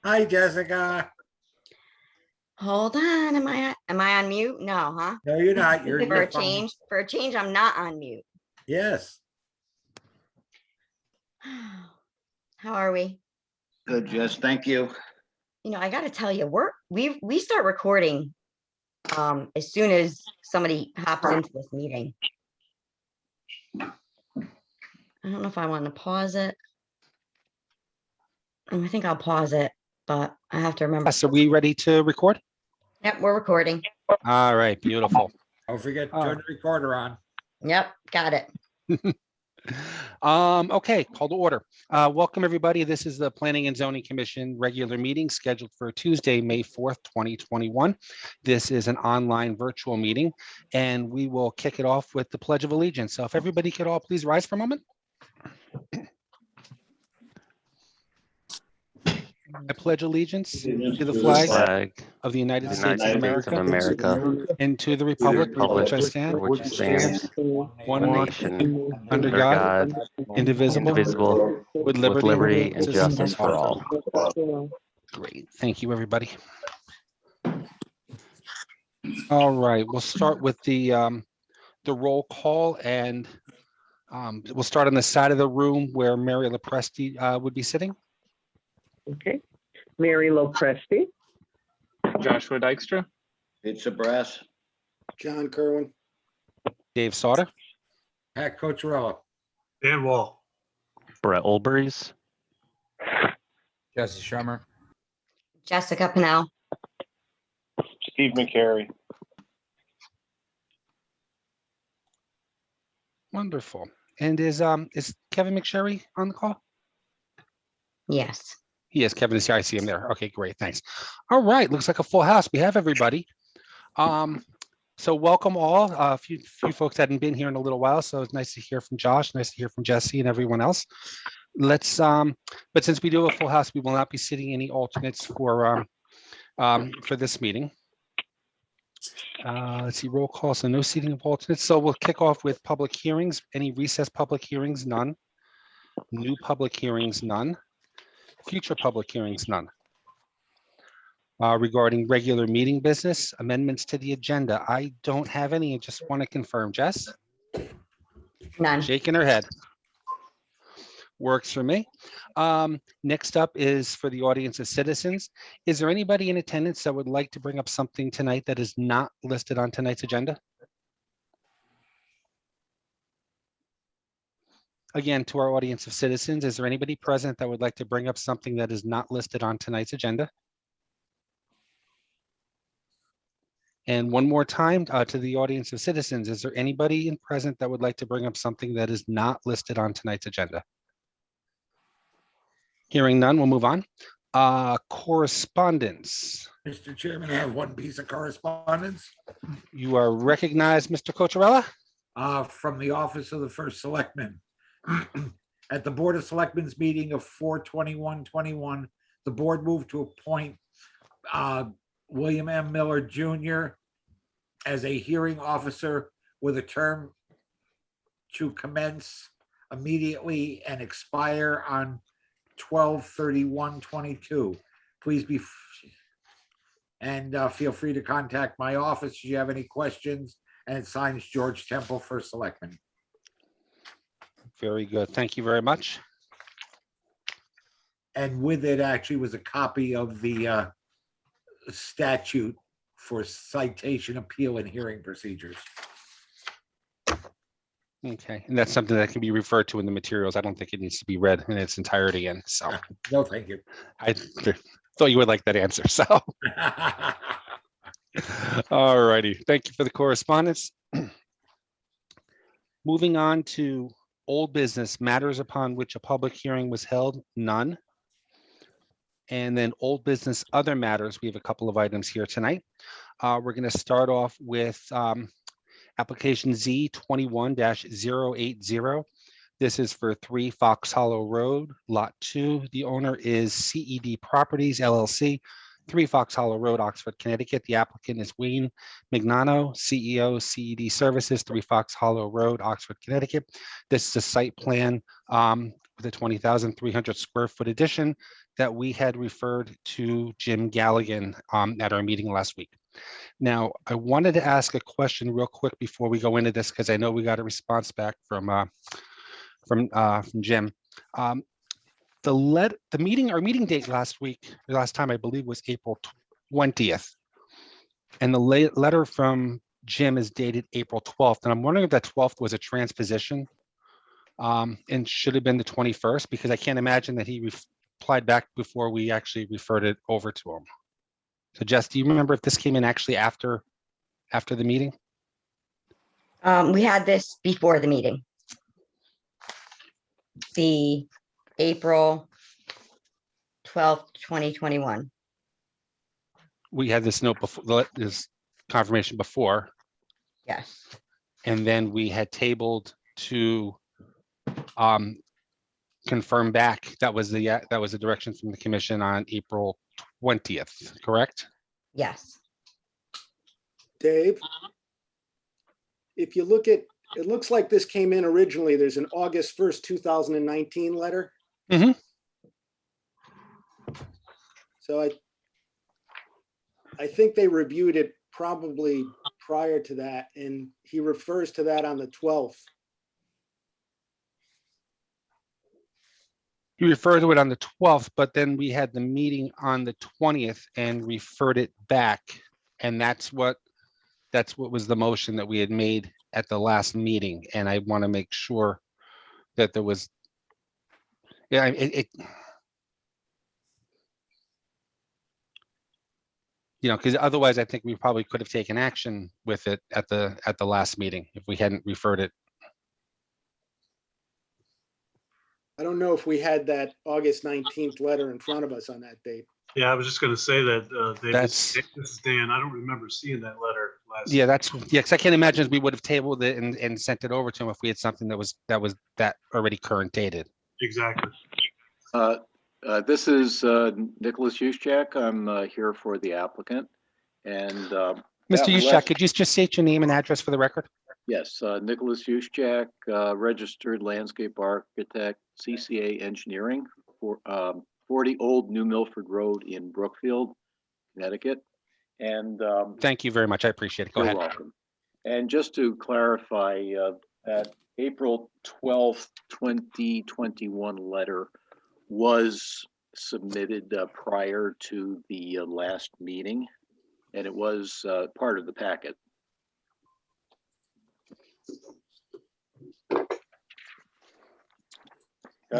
Hi, Jessica. Hold on, am I on mute? No, huh? No, you're not. You're in For your a phone. change, I'm not on mute. Yes. How are we? Good, Jess, thank you. I got to tell you, we start recording as soon as somebody hops into this meeting. I don't know if I want to pause it. I think I'll pause it, but I have to remember. So we ready to record? Yep, we're recording. All right, beautiful. Don't forget to All turn the recorder on. Yep, got it. Okay, call to order. Welcome, everybody. This is the Planning and Zoning Commission regular meeting scheduled for Tuesday, May 4th, 2021. This is an online virtual meeting, and we will kick it off with the Pledge of Allegiance. So if everybody could all please rise for a moment. I pledge allegiance to the flag of the United States of America and to the republic for which I stand, one nation, under God, indivisible, with liberty and justice for all. Great. Thank you, everybody. All right, we'll start with the roll call, and we'll start on the side of the room where Mary Lopresti would be sitting. Okay. Mary Lopresti. Joshua Dykstra. It's a brass. John Kerwin. Dave Sauter. Pat Cocherella. Dan Wall. Brett Olberys. Jesse Schummer. Jessica Pennell. Steve McCary. Wonderful. And is Kevin McSherry on the call? Yes. Yes, Kevin is here. I see him there. Okay, great. Thanks. All right. Looks like a full house. We have everybody. So welcome all. A few folks hadn't been here in a little while, so it's nice to hear from Josh. Nice to hear from Jesse and everyone else. Let's. But since we do a full house, we will not be sitting any alternates for this meeting. Let's see. Roll call. So no seating of alternates. So we'll kick off with public hearings. Any recessed public hearings? None. New public hearings? None. Future public hearings, none. Regarding regular meeting business, amendments to the agenda, I don't have any. I just want to confirm. Jess? None. Shaking her head. Works for me. Next up is for the audience of citizens. Is there anybody in attendance that would like to bring up something tonight that is not listed on tonight's agenda? Again, to our audience of citizens, is there anybody present that would like to bring up something that is not listed on tonight's agenda? And one more time to the audience of citizens, is there anybody in present that would like to bring up something that is not listed on tonight's agenda? Hearing none, we'll move on. Correspondence. Mr. Chairman, I have one piece of correspondence You are recognized, Mr. Cocherella. from the Office of the First Selectman. At the Board of Selectmen's meeting of 4/21/21, the board moved to appoint William M. Miller Jr. as a hearing officer with a term to commence immediately and expire on 12/31/22. Please be and feel free to contact my office if you have any questions. And it signs George Temple, First Selectman. Very good. Thank you very much. And with it actually was a copy of the statute for citation, appeal, and hearing procedures. Okay, and that's something that can be referred to in the materials. I don't think it needs to be read in its entirety again. So No, thank you. I thought you would like that answer. So all righty. Thank you for the correspondence. Moving on to old business, matters upon which a public hearing was held, none. And then old business, other matters, we have a couple of items here tonight. We're going to start off with application Z21-080. This is for 3 Fox Hollow Road, Lot 2. The owner is CED Properties, LLC, 3 Fox Hollow Road, Oxford, Connecticut. The applicant is Wayne Mignano, CEO, CED Services, 3 Fox Hollow Road, Oxford, Connecticut. This is a site plan the 20,300 square foot addition that we had referred to Jim Galligan at our meeting last week. Now, I wanted to ask a question real quick before we go into this, because I know we got a response back from Jim. Our meeting date last time, I believe, was April 20th. And the letter from Jim is dated April 12th. And I'm wondering if that 12th was a transposition and should have been the 21st, because I can't imagine that he replied back before we actually referred it over to him. So Jess, do you remember if this came in actually after the meeting? We had this before the meeting. The April 12th, 2021. We had this note before, this confirmation before, Yes, and then we had tabled to confirm back. That was the direction from the commission on April 20th, correct? yes. Dave? If you look at, it looks like this came in originally, there's an August 1st, 2019 letter. Mhm. So I think they reviewed it probably prior to that, and he refers to that on the 12th. You referred to it on the 12th, but then we had the meeting on the 20th and referred it back. And that's what was the motion that we had made at the last meeting. And I want to make sure that there was, yeah, because otherwise I think we probably could have taken action with it at the last meeting if we hadn't referred it. I don't know if we had that August 19th letter in front of us on that date. Yeah, I was just going to say that, Dave, That's- this is Dan. I don't remember seeing that letter last. Yeah, because I can't imagine we would have tabled it and sent it over to him if we had something that was already current dated. Exactly. This is Nicholas Yuschak. I'm here for the applicant. And Mr. that Yuschak, left- could you just state your name and address for the record? yes, Nicholas Yuschak, registered landscape architect, CCA Engineering, for 40 Old New Milford Road in Brookfield, Connecticut. And Thank you very much. I appreciate it. Go you're ahead. welcome. And just to clarify, that April 12th, 2021 letter was submitted prior to the last meeting, and it was part of the packet.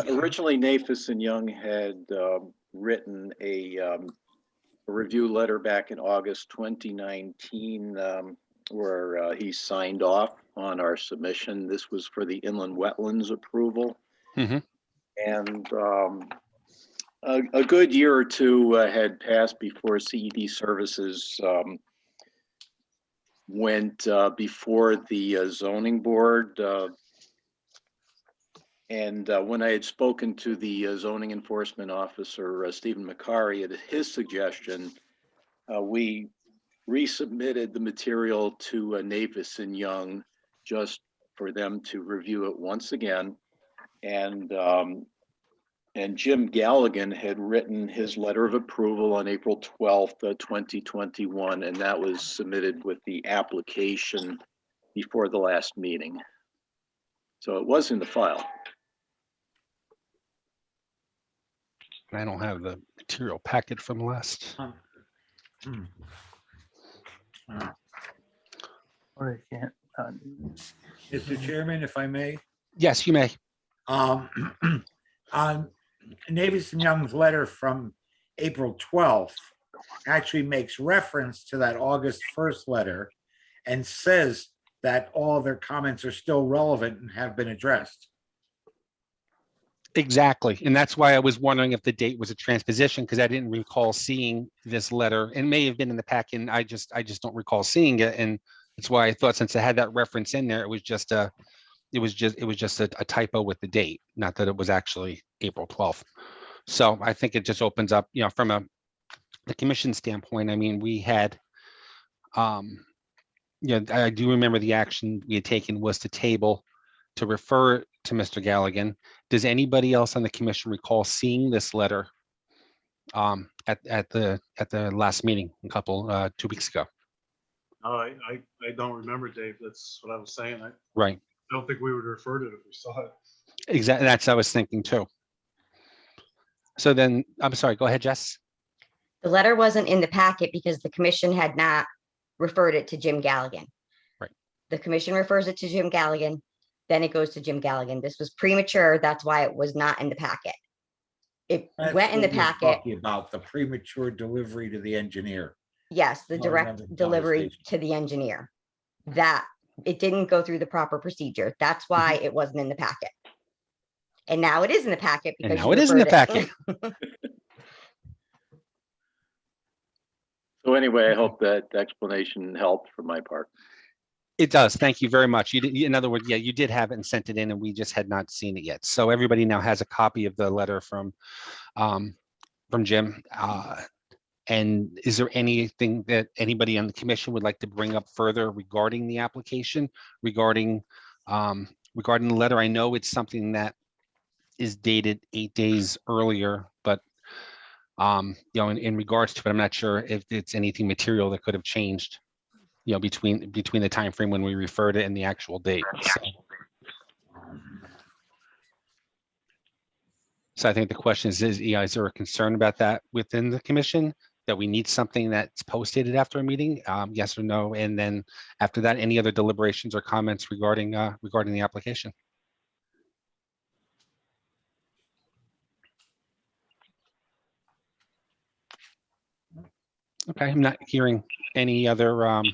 Originally, Nafis and Young had written a review letter back in August 2019 where he signed off on our submission. This was for the inland wetlands approval. Mhm. And a good year or two had passed before CED Services went before the zoning board. And when I had spoken to the zoning enforcement officer, Stephen McCary, at his suggestion, we resubmitted the material to Nafis and Young just for them to review it once again. And Jim Galligan had written his letter of approval on April 12th, 2021, and that was submitted with the application before the last meeting. So it was in the file. I don't have the material packet from last. Hmm. Mr. Chairman, if I may, Yes, you may. on Navis and Young's letter from April 12th actually makes reference to that August 1st letter and says that all their comments are still relevant and have been addressed. Exactly. And that's why I was wondering if the date was a transposition, because I didn't recall seeing this letter. It may have been in the packet, and I just don't recall seeing it. And that's why I thought, since I had that reference in there, it was just a typo with the date, not that it was actually April 12th. So I think it just opens up, from the commission standpoint. I mean, we had, I do remember the action we had taken was to table to refer to Mr. Galligan. Does anybody else on the commission recall seeing this letter at the last meeting a couple 2 weeks ago? No, I don't remember, Dave. That's what I was saying. I Right. don't think we would refer to it if we saw it. Exactly. That's what I was thinking too. So then, I'm sorry, go ahead, Jess. The letter wasn't in the packet because the commission had not referred it to Jim Galligan. Right. The commission refers it to Jim Galligan, then it goes to Jim Galligan. This was premature. That's why it was not in the packet. It That's went in the what we're packet. talking about the premature delivery to the engineer. Yes, the I remember direct the delivery conversation. to the engineer. That it didn't go through the proper procedure. That's why it wasn't in the packet. And now it is in the packet And because now you it is in the referred packet. So anyway, I hope that explanation helped for my part. It does. Thank you very much. You did, in other words, yeah, you did have it and sent it in, and we just had not seen it yet. So everybody now has a copy of the letter from Jim. And is there anything that anybody on the commission would like to bring up further regarding the application, regarding the letter? I know it's something that is dated 8 days earlier, but you know, in regards to it, I'm not sure if it's anything material that could have changed, you know, between the time frame when we referred it and the actual date. So I think the question is, yeah, is there a concern about that within the commission, that we need something that's posted after a meeting? Yes or no? And then after that, any other deliberations or comments regarding the application? Okay, I'm not hearing any other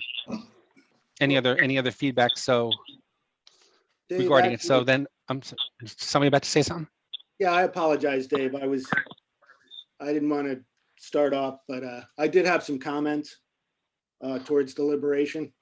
feedback. So Dave, regarding it, so actually- then somebody about to say something? Yeah, I apologize, Dave. I didn't want to start off, but I did have some comments towards deliberation.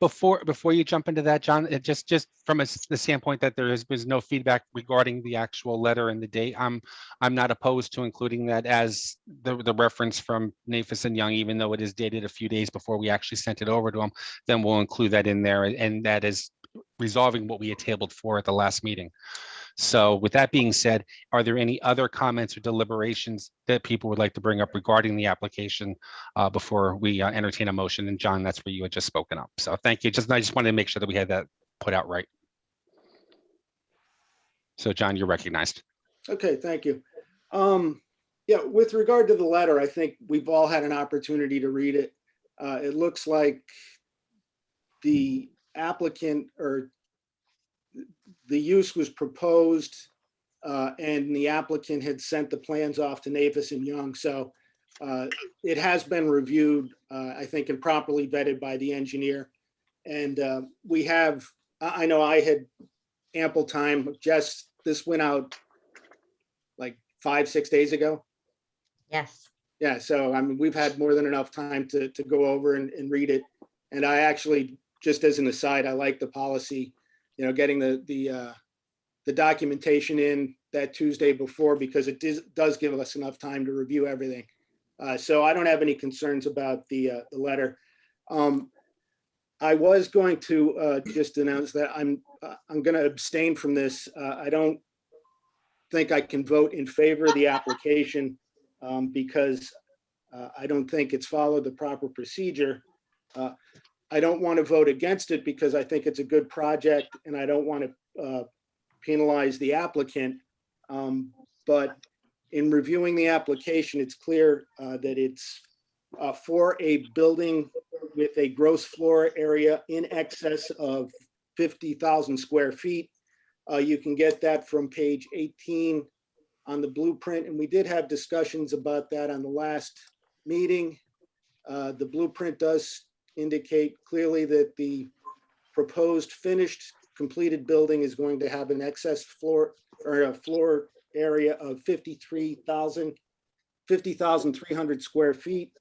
Before you jump into that, John, it just from the standpoint that was no feedback regarding the actual letter and the date, I'm not opposed to including that as the reference from Nafis and Young, even though it is dated a few days before we actually sent it over to them. Then we'll include that in there, and that is resolving what we had tabled for at the last meeting. So with that being said, are there any other comments or deliberations that people would like to bring up regarding the application before we entertain a motion? And John, that's where you had just spoken up. So thank you. I just wanted to make sure that we had that put out right. So John, you're recognized. Okay, thank you. Yeah, with regard to the letter, I think we've all had an opportunity to read it. It looks like the applicant or the use was proposed and the applicant had sent the plans off to Nafis and Young. So it has been reviewed, I think, and properly vetted by the engineer. And we have, I know I had ample time. Jess, this went out like 5-6 days ago. Yes. Yeah, so I mean, we've had more than enough time to go over and read it. And I actually, just as an aside, I like the policy, you know, getting the documentation in that Tuesday before, because it does give us enough time to review everything. So I don't have any concerns about the letter. I was going to just announce that I'm going to abstain from this. I don't think I can vote in favor of the application because I don't think it's followed the proper procedure. I don't want to vote against it because I think it's a good project and I don't want to penalize the applicant. But in reviewing the application, it's clear that it's for a building with a gross floor area in excess of 50,000 square feet. You can get that from page 18 on the blueprint. And we did have discussions about that on the last meeting. The blueprint does indicate clearly that the proposed finished completed building is going to have an excess floor or a floor area of 50,300 square feet.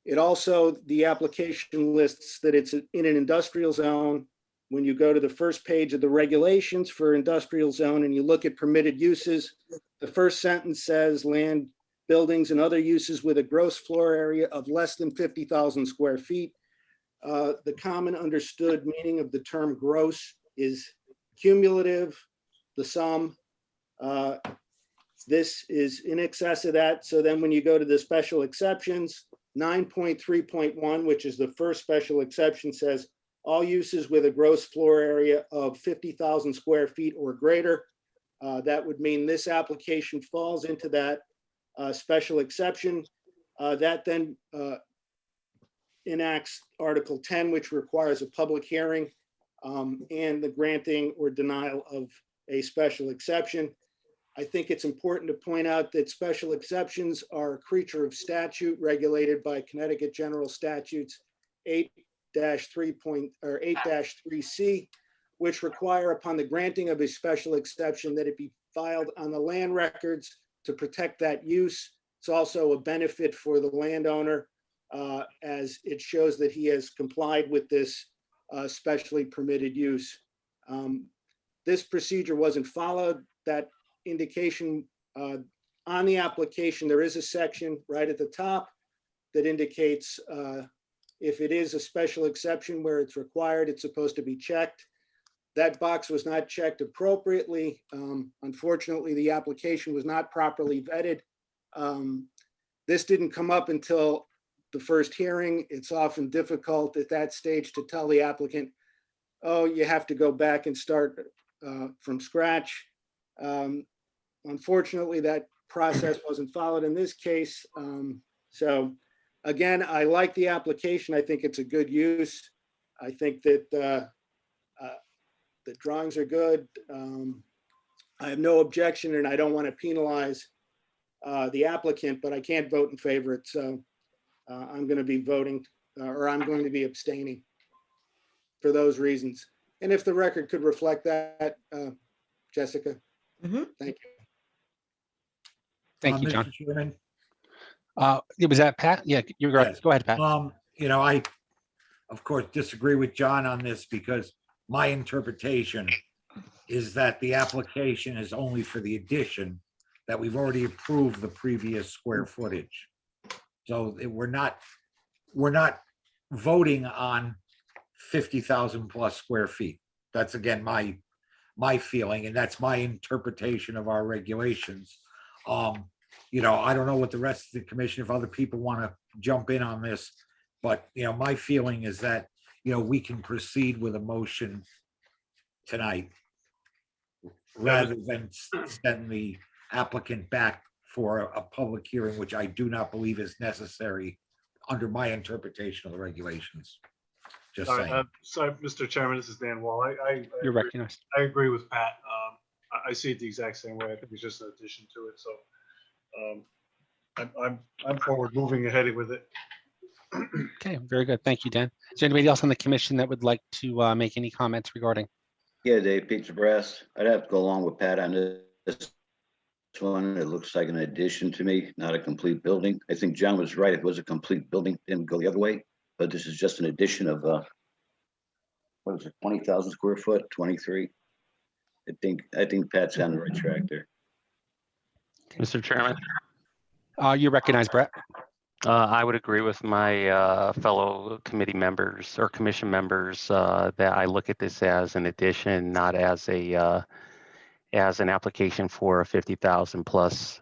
It also, the application lists that it's in an industrial zone. When you go to the first page of the regulations for industrial zone and you look at permitted uses, the first sentence says land, buildings and other uses with a gross floor area of less than 50,000 square feet. The common understood meaning of the term gross is cumulative, the sum. This is in excess of that. So then when you go to the special exceptions, 9.3.1, which is the first special exception, says all uses with a gross floor area of 50,000 square feet or greater. That would mean this application falls into that special exception. That then enacts Article 10, which requires a public hearing and the granting or denial of a special exception. I think it's important to point out that special exceptions are a creature of statute regulated by Connecticut General Statutes 8-3C, which require upon the granting of a special exception that it be filed on the land records to protect that use. It's also a benefit for the landowner as it shows that he has complied with this specially permitted use. This procedure wasn't followed. That indication on the application, there is a section right at the top that indicates if it is a special exception where it's required, it's supposed to be checked. That box was not checked appropriately. Unfortunately, the application was not properly vetted. This didn't come up until the first hearing. It's often difficult at that stage to tell the applicant, oh, you have to go back and start from scratch. Unfortunately, that process wasn't followed in this case. So again, I like the application. I think it's a good use. I think that the drawings are good. I have no objection and I don't want to penalize the applicant, but I can't vote in favor of it. So I'm going to be voting or I'm going to be abstaining for those reasons. And if the record could reflect that, Jessica, Mhm. thank you. Thank you, John. Mr. Chairman, Was that Pat? Yeah, you're right. Yes. Go ahead, Pat. I, of course, disagree with John on this because my interpretation is that the application is only for the addition, that we've already approved the previous square footage. So we're not voting on 50,000 plus square feet. That's again, my feeling, and that's my interpretation of our regulations. I don't know what the rest of the commission, if other people want to jump in on this, but, my feeling is that, we can proceed with a motion tonight rather than send the applicant back for a public hearing, which I do not believe is necessary under my interpretation of the regulations. Just Sorry, saying. sorry, Mr. Chairman, this is Dan Wall. You're recognized. I agree with Pat. I see it the exact same way. I think it's just an addition to it. So I'm forward moving ahead with it. Okay, very good. Thank you, Dan. Is there anybody else on the commission that would like to make any comments regarding? Yeah, Dave, Pizza Brass. I'd have to go along with Pat on this one. It looks like an addition to me, not a complete building. I think John was right. It was a complete building, didn't go the other way, but this is just an addition of, what is it, 20,000 square foot, 23? I think Pat's on the right track there. Mr. Chairman, You recognize Brett? I would agree with my fellow committee members or commission members that I look at this as an addition, not as an application for a 50,000 plus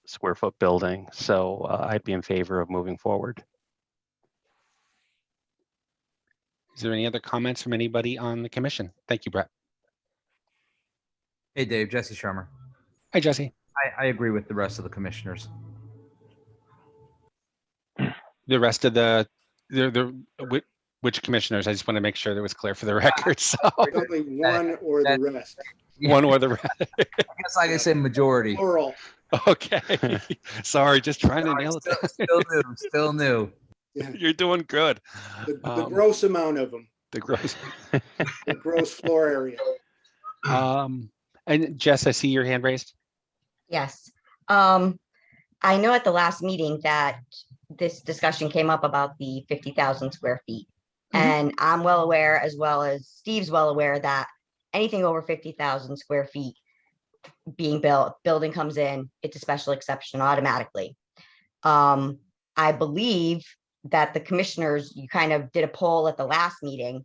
square foot building. So I'd be in favor of moving forward. Is there any other comments from anybody on the commission? Thank you, Brett. Hey, Dave, Jesse Shermer. Hi, Jesse. I agree with the rest of the commissioners. The rest of which commissioners? I just want to make sure that was clear for the record. So Only one or the rest. one or the rest. I guess I can say majority. Plural. Okay. Sorry, just trying to nail it down. Still new. Yeah. You're doing good. The gross amount of them, The gross. the gross floor area. And Jess, I see your hand raised. Yes. I know at the last meeting that this discussion came up about the 50,000 square feet. And I'm well aware, as well as Steve's well aware, that anything over 50,000 square feet being built, building comes in, it's a special exception automatically. I believe that the commissioners, you kind of did a poll at the last meeting,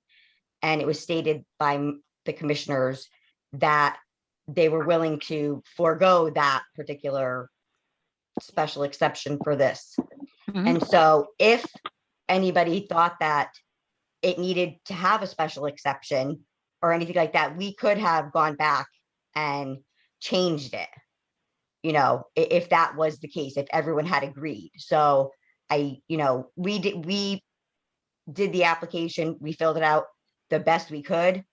and it was stated by the commissioners that they were willing to forego that particular special exception for this. Mhm. And so if anybody thought that it needed to have a special exception or anything like that, we could have gone back and changed it. If that was the case, if everyone had agreed. So we did the application, we filled it out the best we could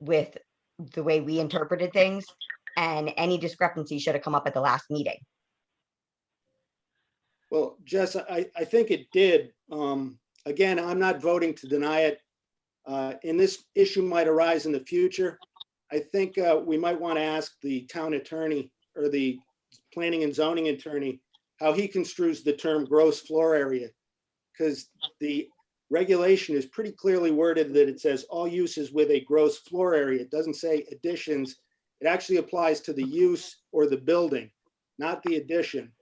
with the way we interpreted things, and any discrepancy should have come up at the last meeting. Well, Jess, I think it did. Again, I'm not voting to deny it. And this issue might arise in the future. I think we might want to ask the town attorney or the planning and zoning attorney how he construes the term gross floor area. Because the regulation is pretty clearly worded that it says all uses with a gross floor area. It doesn't say additions. It actually applies to the use or the building, not the addition.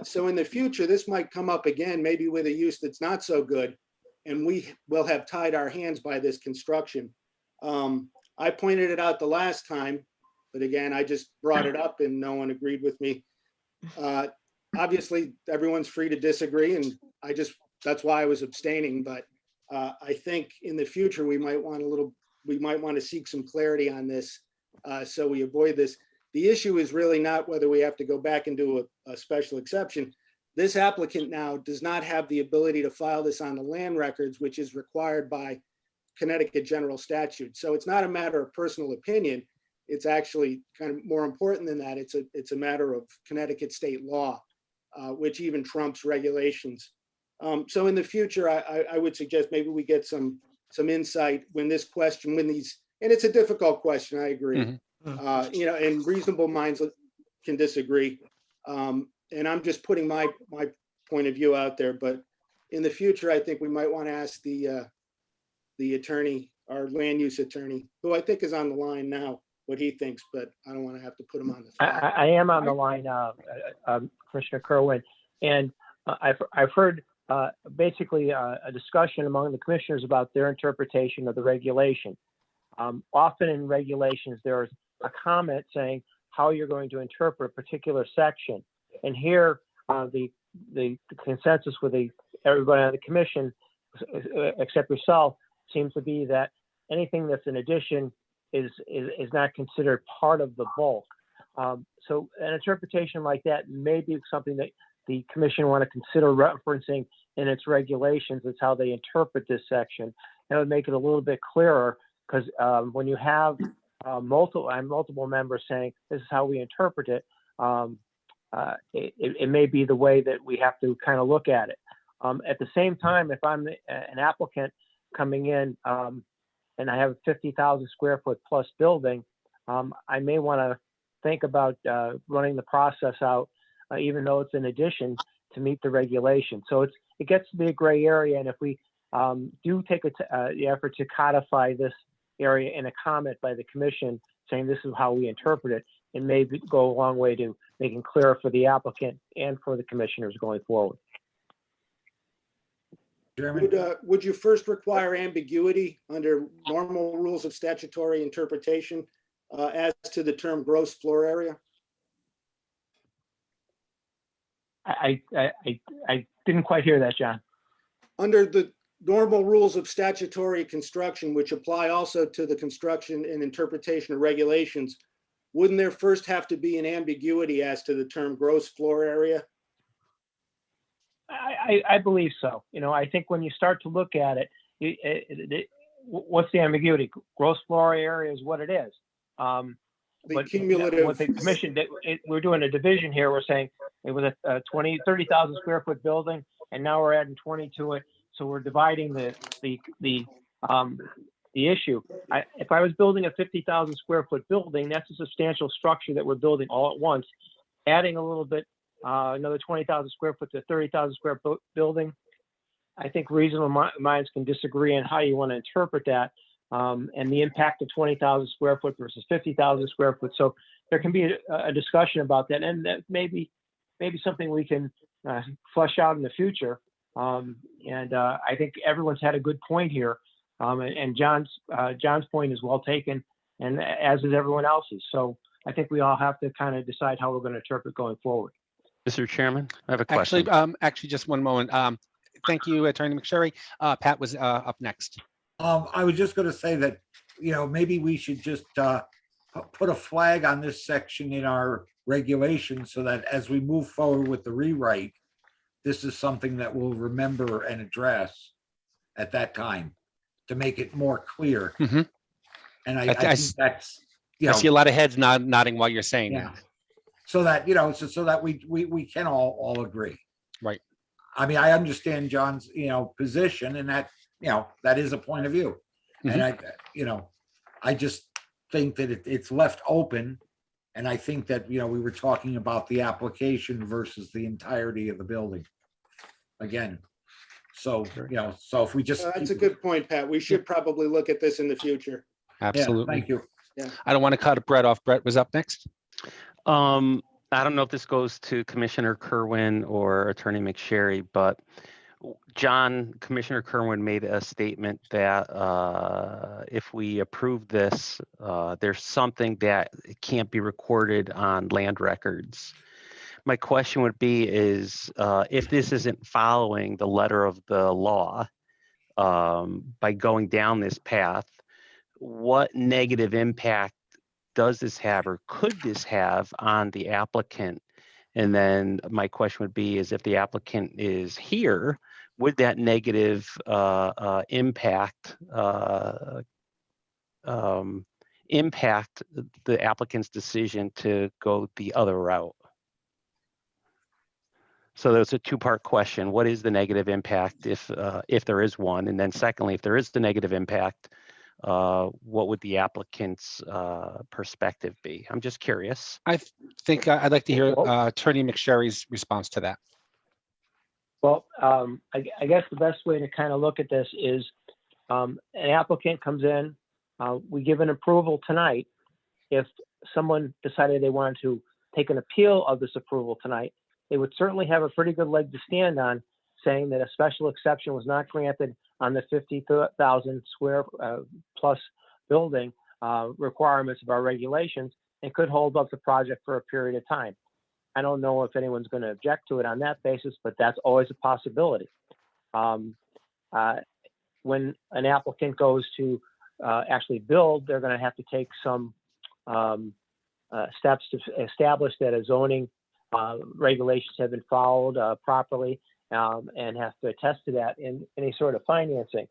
So in the future, this might come up again, maybe with a use that's not so good, and we will have tied our hands by this construction. I pointed it out the last time, but again, I just brought it up and no one agreed with me. Obviously, everyone's free to disagree, and that's why I was abstaining. But I think in the future, we might want to seek some clarity on this so we avoid this. The issue is really not whether we have to go back and do a special exception. This applicant now does not have the ability to file this on the land records, which is required by Connecticut general statute. So it's not a matter of personal opinion. It's actually kind of more important than that. It's a matter of Connecticut state law, which even trumps regulations. So in the future, I would suggest maybe we get some insight when and it's a difficult question, I agree. Mhm. And reasonable minds can disagree. And I'm just putting my point of view out there, but in the future, I think we might want to ask the attorney, our land use attorney, who I think is on the line now, what he thinks, but I don't want to have to put him on the spot. I am on the line, Commissioner Kerwin, and I've heard basically a discussion among the commissioners about their interpretation of the regulation. Often in regulations, there's a comment saying how you're going to interpret a particular section. And here, the consensus with everybody on the commission, except yourself, seems to be that anything that's an addition is not considered part of the bulk. So an interpretation like that may be something that the commission want to consider referencing in its regulations. It's how they interpret this section. That would make it a little bit clearer, because when you have multiple members saying this is how we interpret it, it may be the way that we have to kind of look at it. At the same time, if I'm an applicant coming in and I have a 50,000 square foot plus building, I may want to think about running the process out, even though it's an addition, to meet the regulation. So it gets to be a gray area, and if we do take the effort to codify this area in a comment by the commission saying this is how we interpret it, it may go a long way to making clearer for the applicant and for the commissioners going forward. Would you first require ambiguity under normal rules of statutory interpretation as to the term gross floor area? I didn't quite hear that, John. Under the normal rules of statutory construction, which apply also to the construction and interpretation of regulations, wouldn't there first have to be an ambiguity as to the term gross floor area? I believe so. I think when you start to look at it, what's the ambiguity? Gross floor area is what it is. The cumulative. What the commission did, we're doing a division here. We're saying it was a 30,000 square foot building, and now we're adding 20 to it. So we're dividing the issue. If I was building a 50,000 square foot building, that's a substantial structure that we're building all at once. Adding a little bit, another 20,000 square foot to 30,000 square foot building, I think reasonable minds can disagree on how you want to interpret that, and the impact of 20,000 square foot versus 50,000 square foot. So there can be a discussion about that, and that maybe something we can flesh out in the future. I think everyone's had a good point here. And John's point is well taken, and as is everyone else's. So I think we all have to kind of decide how we're going to interpret going forward. Mr. Chairman, I have a question. Actually, just one moment. Thank you, Attorney McSherry. Pat was up next. I was just gonna say that, maybe we should just put a flag on this section in our regulations so that as we move forward with the rewrite, this is something that we'll remember and address at that time to make it more clear. Mhm. And I I think that's, I see a lot of heads nodding while you're saying yeah. that. So that, so that we can all agree. Right. I mean, I understand John's, position, and that, that is a point of view. And I just think that it's left open. And I think that, we were talking about the application versus the entirety of the building. Again, so, so if we just. That's a good point, Pat. We should probably look at this in the future. Absolutely. Thank you. Yeah. I don't want to cut Brett off. Brett was up next. I don't know if this goes to Commissioner Kerwin or Attorney McSherry, but Commissioner Kerwin made a statement that if we approve this, there's something that can't be recorded on land records. My question would be is if this isn't following the letter of the law by going down this path, what negative impact does this have or could this have on the applicant? And then my question would be is if the applicant is here, would that negative impact impact the applicant's decision to go the other route? So that's a two-part question. What is the negative impact if there is one? And then secondly, if there is the negative impact, what would the applicant's perspective be? I'm just curious. I think I'd like to hear Attorney McSherry's response to that. Well, I guess the best way to kind of look at this is an applicant comes in, we give an approval tonight. If someone decided they wanted to take an appeal of this approval tonight, they would certainly have a pretty good leg to stand on saying that a special exception was not granted on the 50,000 square plus building requirements of our regulations and could hold up the project for a period of time. I don't know if anyone's going to object to it on that basis, but that's always a possibility. When an applicant goes to actually build, they're going to have to take some steps to establish that a zoning regulations have been followed properly and have to attest to that in any sort of financing.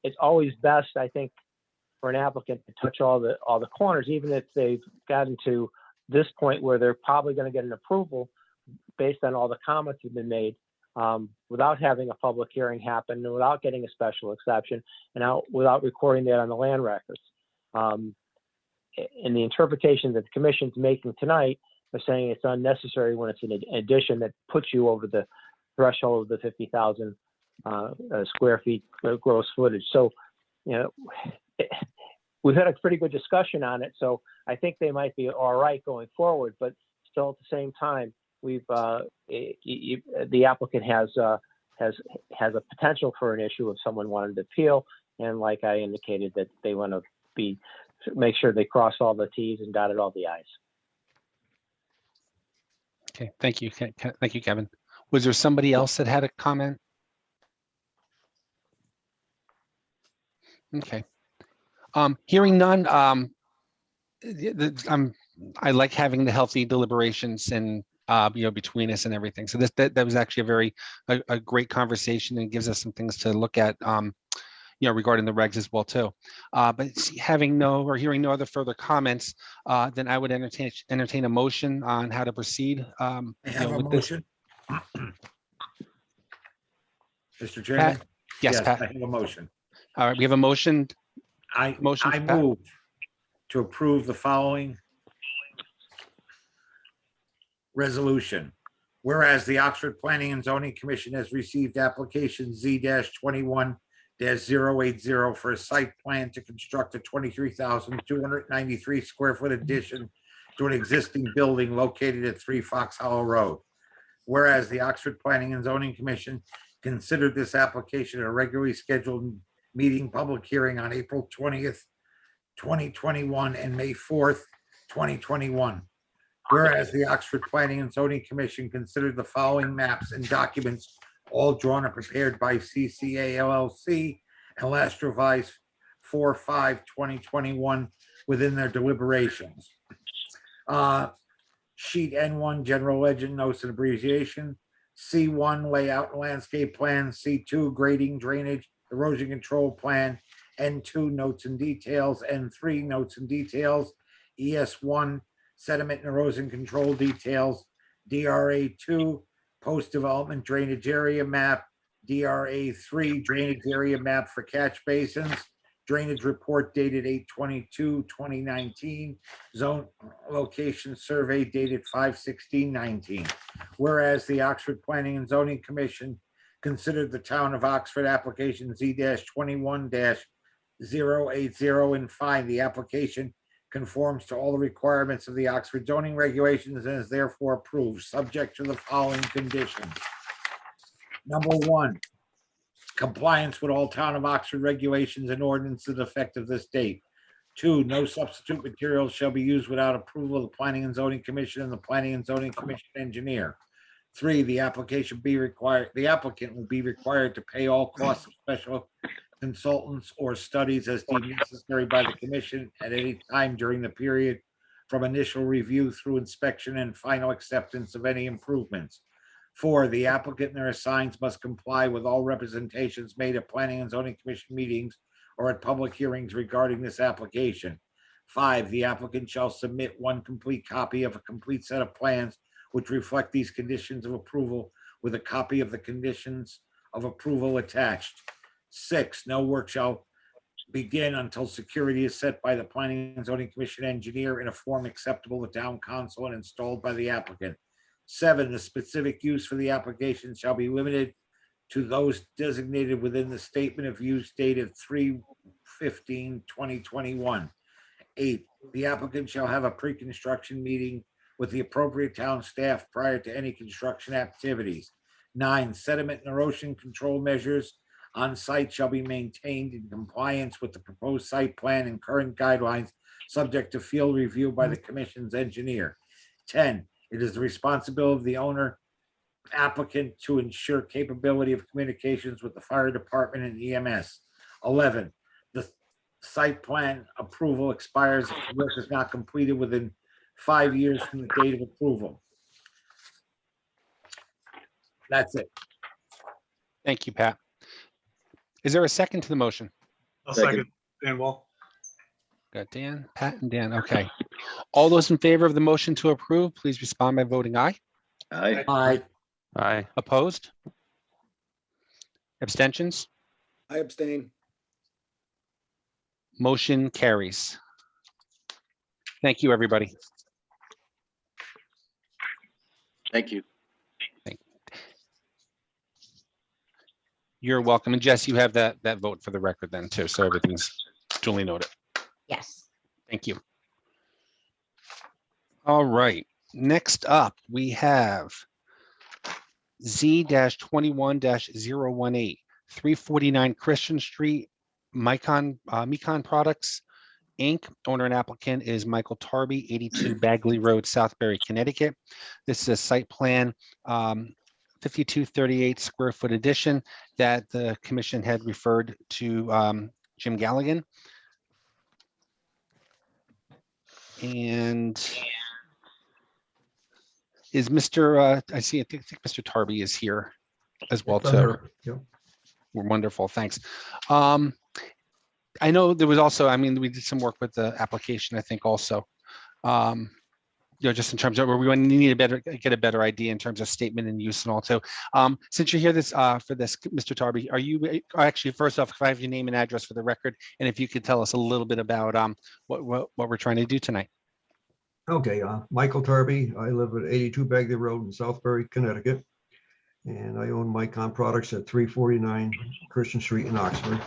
It's always best, I think, for an applicant to touch all the corners, even if they've gotten to this point where they're probably going to get an approval based on all the comments that have been made without having a public hearing happen and without getting a special exception and without recording that on the land records. In the interpretation that the commission's making tonight, they're saying it's unnecessary when it's an addition that puts you over the threshold of the 50,000 square feet gross footage. So, we've had a pretty good discussion on it. So I think they might be all right going forward, but still at the same time, the applicant has a potential for an issue if someone wanted to appeal. And like I indicated, that they want to make sure they cross all the T's and dotted all the I's. Okay, thank you. Thank you, Kevin. Was there somebody else that had a comment? Okay. Hearing none, I like having the healthy deliberations and between us and everything. So that was actually a great conversation and gives us some things to look at, regarding the regs as well too. But hearing no other further comments, then I would entertain a motion on how to proceed. I have a motion. Mr. Chairman? Pat? Yes, Pat. I have a motion. All right, we have a motion. I Pat? move to approve the following resolution. Whereas the Oxford Planning and Zoning Commission has received application Z-21-080 for a site plan to construct a 23,293 square foot addition to an existing building located at 3 Fox Hollow Road. Whereas the Oxford Planning and Zoning Commission considered this application a regularly scheduled meeting public hearing on April 20th, 2021 and May 4th, 2021. Whereas the Oxford Planning and Zoning Commission considered the following maps and documents all drawn and prepared by CCA LLC and last revised 4/5/2021 within their deliberations. Sheet N1, general legend, notes and abbreviation. C1, layout and landscape plan. C2, grading, drainage, erosion control plan. N2, notes and details. N3, notes and details. ES1, sediment and erosion control details. DRA2, post-development drainage area map. DRA3, drainage area map for catch basins. Drainage report dated 8/22/2019. Zone location survey dated 5/16/19. Whereas the Oxford Planning and Zoning Commission considered the town of Oxford application Z-21-080 and find the application conforms to all the requirements of the Oxford zoning regulations and is therefore approved, subject to the following conditions. Number one, compliance with all town of Oxford regulations and ordinances effective this date. 2, no substitute materials shall be used without approval of the Planning and Zoning Commission and the Planning and Zoning Commission engineer. 3, the applicant will be required to pay all costs of special consultants or studies as deemed necessary by the commission at any time during the period from initial review through inspection and final acceptance of any improvements. 4, the applicant and their assigns must comply with all representations made at Planning and Zoning Commission meetings or at public hearings regarding this application. 5, the applicant shall submit one complete copy of a complete set of plans which reflect these conditions of approval with a copy of the conditions of approval attached. 6, no work shall begin until security is set by the Planning and Zoning Commission engineer in a form acceptable to town council and installed by the applicant. 7, the specific use for the application shall be limited to those designated within the statement of use dated 3/15/2021. 8, the applicant shall have a pre-construction meeting with the appropriate town staff prior to any construction activities. 9, sediment and erosion control measures on site shall be maintained in compliance with the proposed site plan and current guidelines, subject to field review by the commission's engineer. 10, it is the responsibility of the owner applicant to ensure capability of communications with the fire department and EMS. 11, the site plan approval expires if the work is not completed within 5 years from the date of approval. That's it. Thank you, Pat. Is there a second to the motion? I'll Second. second. Dan Wall. Got Dan, Pat, and Dan. Okay. All those in favor of the motion to approve, please respond by voting aye. Aye. Aye. Aye. Opposed? Abstentions? I abstain. Motion carries. Thank you, everybody. Thank you. You're welcome. And Jess, you have that vote for the record then too, so everything's duly noted. Yes. Thank you. All right, next up, we have Z-21-018, 349 Christian Street, Mecon Products, Inc. Owner and applicant is Michael Tarby, 82 Bagley Road, Southbury, Connecticut. This is a site plan, 5238 square foot addition that the commission had referred to Jim Galligan. And is Mr. I think Mr. Tarby is here as well too. We're wonderful, thanks. I know there was also, I mean, we did some work with the application, I think also. Just in terms of where we need get a better idea in terms of statement and use and all too. Since you're here for this, Mr. Tarby, are you actually, first off, if I have your name and address for the record, and if you could tell us a little bit about what we're trying to do tonight. Okay, Michael Tarby. I live at 82 Bagley Road in Southbury, Connecticut. And I own Mecon Products at 349 Christian Street in Oxford.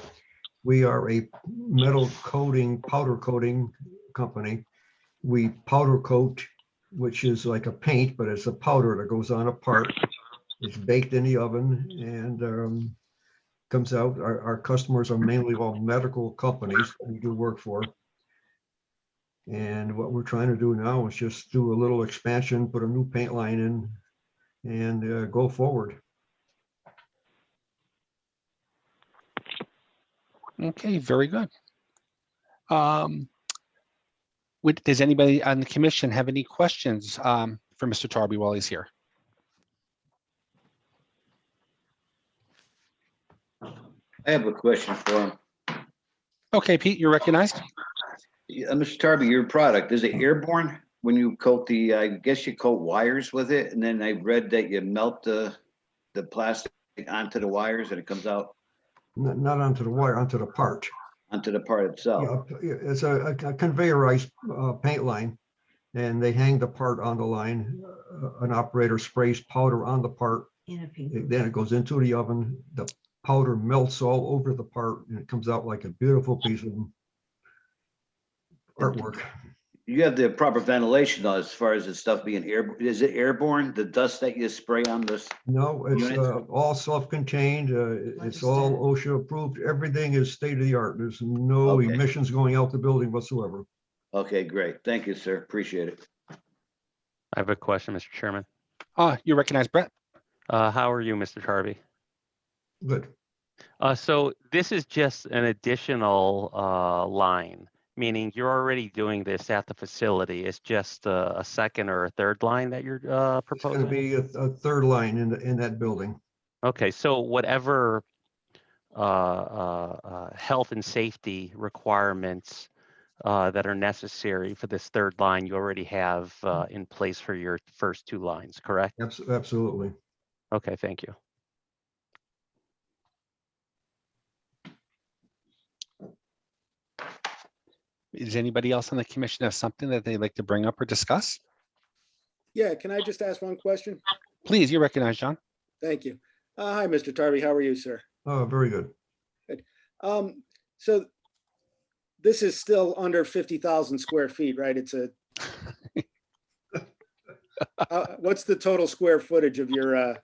We are a metal coating, powder coating company. We powder coat, which is like a paint, but it's a powder that goes on a part. It's baked in the oven and comes out. Our customers are mainly all medical companies we do work for. And what we're trying to do now is just do a little expansion, put a new paint line in, and go forward. Okay, very good. Does anybody on the commission have any questions for Mr. Tarby while he's here? I have a question for him. Okay, Pete, you're recognized. Mr. Tarby, your product, is it airborne when you coat the, I guess you coat wires with it? And then I read that you melt the plastic onto the wires and it comes out Not onto the wire, onto the part. onto the part itself. Yeah, it's a conveyorized paint line, and they hang the part on the line. An operator sprays powder on the part. Then it goes into the oven. The powder melts all over the part, and it comes out like a beautiful piece of artwork. You have the proper ventilation though, as far as the stuff being air. Is it airborne? The dust that you spray on this? No, it's unit? all self-contained. It's all OSHA approved. Everything is state of the art. There's no Okay. emissions going out the building whatsoever. Okay, great. Thank you, sir. Appreciate it. I have a question, Mr. Chairman. You recognize Brett? How are you, Mr. Tarby? Good. So this is just an additional line, meaning you're already doing this at the facility. It's just a second or a third line that you're It's going to proposing? be a third line in that building. Okay, so whatever health and safety requirements that are necessary for this third line, you already have in place for your first two lines, correct? Absolutely. Okay, thank you. Is anybody else on the commission have something that they'd like to bring up or discuss? Yeah, can I just ask one question? Please, you recognize John. Thank you. Hi, Mr. Tarby. How are you, sir? Oh, very good. So this is still under 50,000 square feet, right? It's a, what's the total square footage of your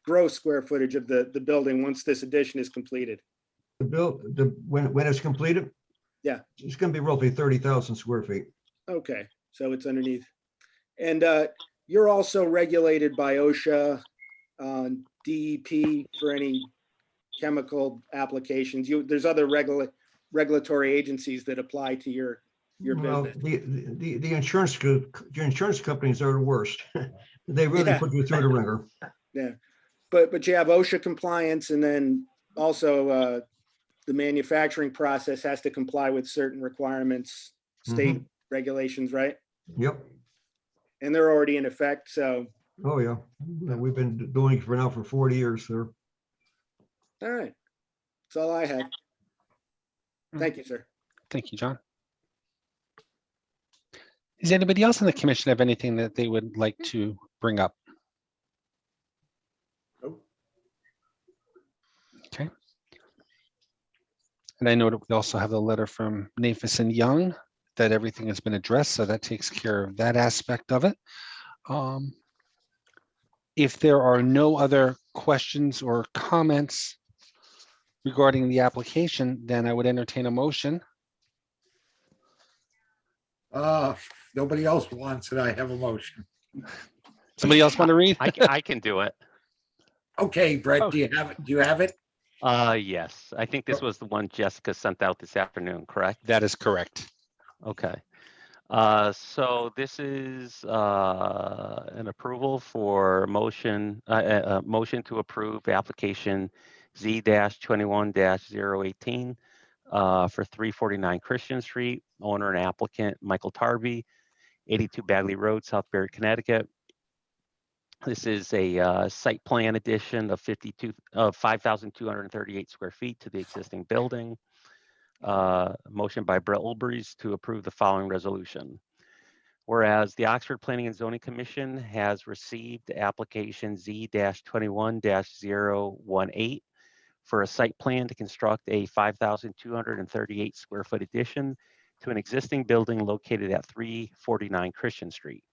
gross square footage of the building once this addition is completed? When it's completed? Yeah. It's going to be roughly 30,000 square feet. Okay, so it's underneath. And you're also regulated by OSHA, DEP for any chemical applications. There's other regulatory agencies that apply to your Well, business. the insurance companies are the worst. They really Yeah. put you through the ringer. Yeah, but you have OSHA compliance, and then also the manufacturing process has to comply with certain requirements, state regulations, right? Yep. And they're already in effect, so, Oh, yeah. We've been doing it for 40 years, sir. all right. That's all I had. Thank you, sir. Thank you, John. Does anybody else on the commission have anything that they would like to bring up? Nope. Okay. And I know that we also have the letter from Nafis and Young that everything has been addressed, so that takes care of that aspect of it. If there are no other questions or comments regarding the application, then I would entertain a motion. Nobody else wants it. I have a motion. Somebody else want to read? I can do it. Okay, Brett, do you have it? Do you have it? Yes, I think this was the one Jessica sent out this afternoon, correct? That is correct. Okay. So this is an approval for motion to approve application Z-21-018 for 349 Christian Street, owner and applicant Michael Tarby, 82 Bagley Road, Southbury, Connecticut. This is a site plan addition of 5,238 square feet to the existing building. Motion by Brett Olbreys to approve the following resolution. Whereas the Oxford Planning and Zoning Commission has received application Z-21-018 for a site plan to construct a 5,238 square foot addition to an existing building located at 349 Christian Street.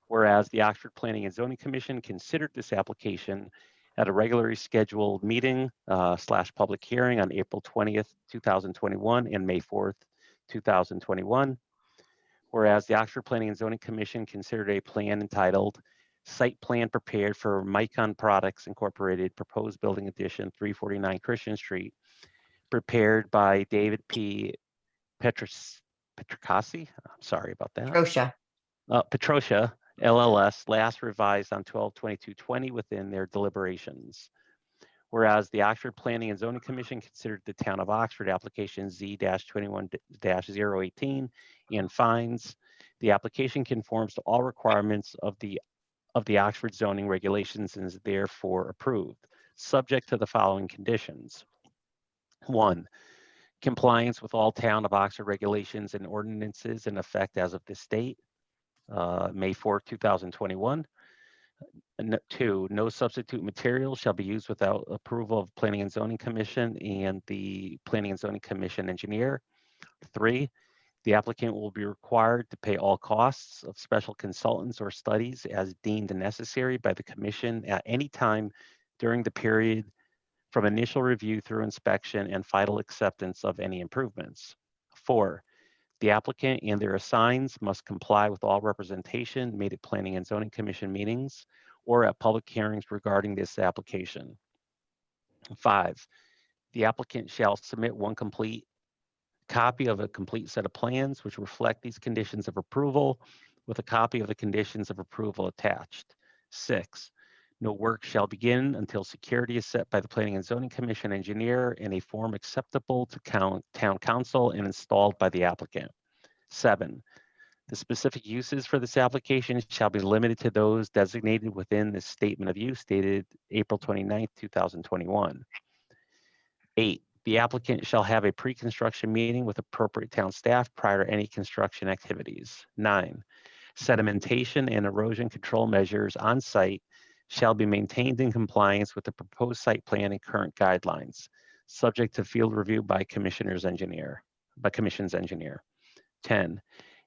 Whereas the Oxford Planning and Zoning Commission considered this application at a regularly scheduled meeting / public hearing on April 20th, 2021 and May 4th, 2021. Whereas the Oxford Planning and Zoning Commission considered a plan entitled Site Plan Prepared for Micon Products Incorporated Proposed Building Addition 349 Christian Street, prepared by David P. Petrocassi. I'm sorry about that. Petrosha, LLS, last revised on 12/22/20 within their deliberations. Whereas the Oxford Planning and Zoning Commission considered the Town of Oxford application Z-21-018 and finds the application conforms to all requirements of the Oxford zoning regulations and is therefore approved, subject to the following conditions. 1, compliance with all Town of Oxford regulations and ordinances in effect as of this date, May 4, 2021. 2, no substitute material shall be used without approval of Planning and Zoning Commission and the Planning and Zoning Commission engineer. 3, the applicant will be required to pay all costs of special consultants or studies as deemed necessary by the commission at any time during the period from initial review through inspection and final acceptance of any improvements. 4, the applicant and their assigns must comply with all representation made at Planning and Zoning Commission meetings or at public hearings regarding this application. 5, the applicant shall submit one complete copy of a complete set of plans which reflect these conditions of approval with a copy of the conditions of approval attached. 6, no work shall begin until security is set by the Planning and Zoning Commission engineer in a form acceptable to Town Council and installed by the applicant. 7, the specific uses for this application shall be limited to those designated within the statement of use dated April 29th, 2021. 8, the applicant shall have a pre-construction meeting with appropriate town staff prior to any construction activities. 9, sedimentation and erosion control measures on site shall be maintained in compliance with the proposed site plan and current guidelines, subject to field review by commission's engineer. 10,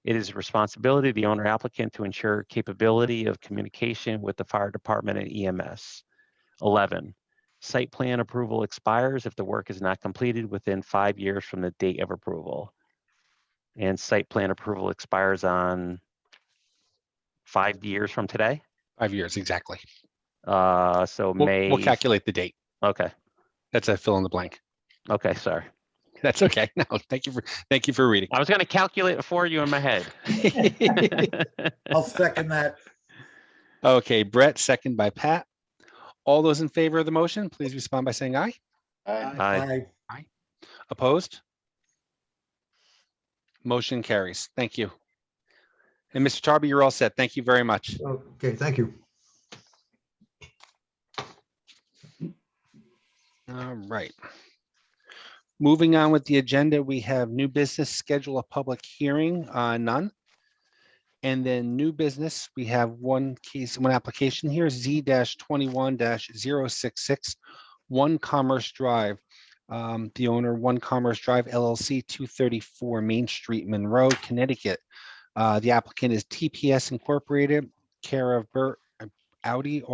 it is the responsibility of the owner applicant to ensure capability of communication with the fire department and EMS. 11, site plan approval expires if the work is not completed within 5 years from the date of approval. And site plan approval expires on 5 years from today? 5 years, exactly. So May. We'll calculate the date. Okay. That's a fill in the blank. Okay, sorry. That's okay. No, thank you for reading. I was going to calculate it for you in my head. I'll second that. Okay, Brett, second by Pat. All those in favor of the motion, please respond by saying aye. Aye. Aye. Opposed? Motion carries. Thank you. And Mr. Tarby, you're all set. Thank you very much. Okay, thank you. All right. Moving on with the agenda, we have new business, schedule a public hearing, none. And then new business, we have one application here, Z-21-066, One Commerce Drive. The owner, One Commerce Drive LLC, 234 Main Street, Monroe, Connecticut. The applicant is TPS Incorporated, care of Bert Audi.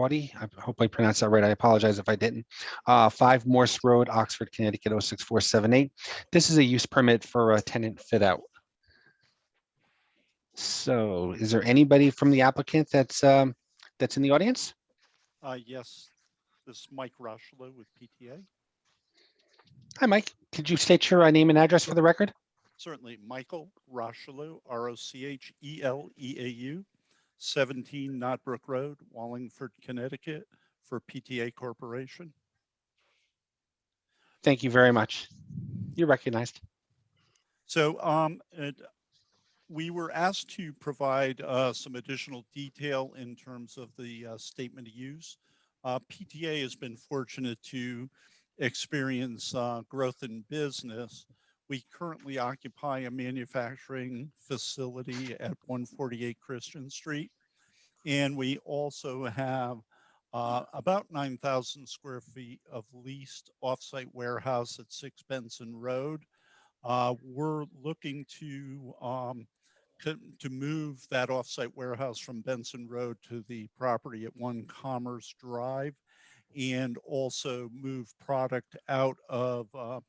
I hope I pronounced that right. I apologize if I didn't. 5 Morse Road, Oxford, Connecticut, 06478. This is a use permit for a tenant fit out. So is there anybody from the applicant that's in the audience? Yes, this is Mike Rocheleau with PTA. Hi, Mike. Could you state your name and address for the record? Certainly, Michael Rocheleau, Rocheleau, 17 Knotbrook Road, Wallingford, Connecticut, for PTA Corporation. Thank you very much. You're recognized. So we were asked to provide some additional detail in terms of the statement of use. PTA has been fortunate to experience growth in business. We currently occupy a manufacturing facility at 148 Christian Street. And we also have about 9,000 square feet of leased offsite warehouse at 6 Benson Road. We're looking to move that offsite warehouse from Benson Road to the property at One Commerce Drive. and also move product out of our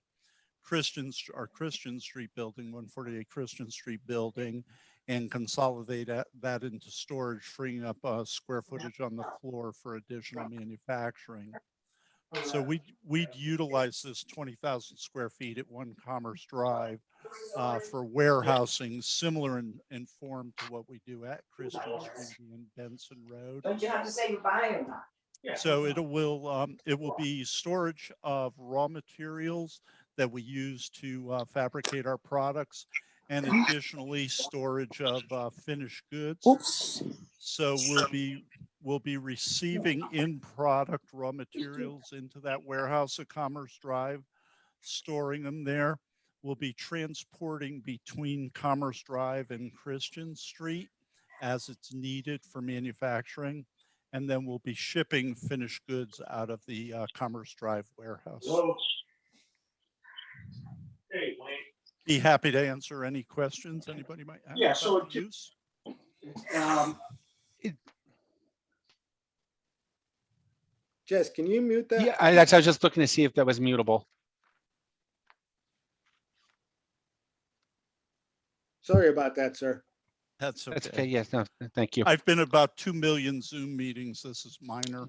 Christian Street building, 148 Christian Street building, and consolidate that into storage, freeing up square footage on the floor for additional manufacturing. So we'd utilize this 20,000 square feet at One Commerce Drive for warehousing, similar in form to what we do at Christian Street and Benson Road. Don't you have to say goodbye or not? So it will be storage of raw materials that we use to fabricate our products, and additionally storage of finished goods. Oops. So we'll be receiving in product raw materials into that warehouse at Commerce Drive, storing them there. We'll be transporting between Commerce Drive and Christian Street as it's needed for manufacturing. And then we'll be shipping finished goods out of the Commerce Drive warehouse. Hello. Hey, Wayne. Be happy to answer any questions anybody might have. Yeah, so about the use. Jess, can you mute that? Yeah, I was just looking to see if that was mutable. Sorry about that, sir. That's okay. That's okay. Yes, no, thank you. I've been about 2 million Zoom meetings. This is minor.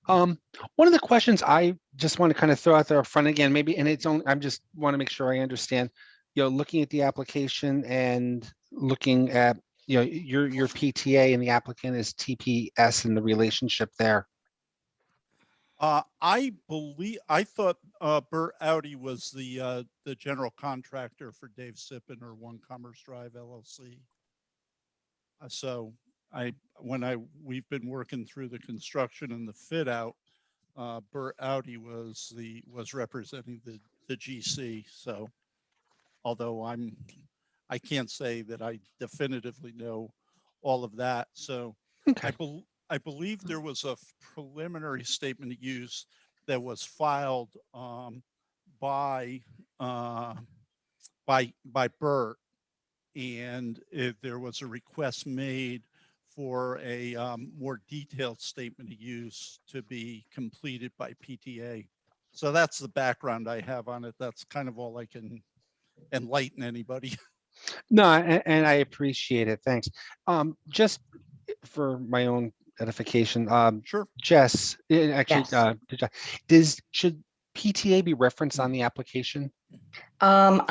One of the questions I just want to kind of throw out there up front again, maybe, and it's only, I'm just want to make sure I understand, looking at the application and looking at, your PTA and the applicant is TPS and the relationship there. I thought Burt Audi was the general contractor for Dave Sippen or One Commerce Drive LLC. So we've been working through the construction and the fit out, Burt Audi was representing the GC. So although I can't say that I definitively know all of that. So okay. I believe there was a preliminary statement of use that was filed by Burt, and there was a request made for a more detailed statement of use to be completed by PTA. So that's the background I have on it. That's kind of all I can enlighten anybody. No, and I appreciate it. Thanks. Just for my own edification, sure. Jess, actually, Yes. Should PTA be referenced on the application? One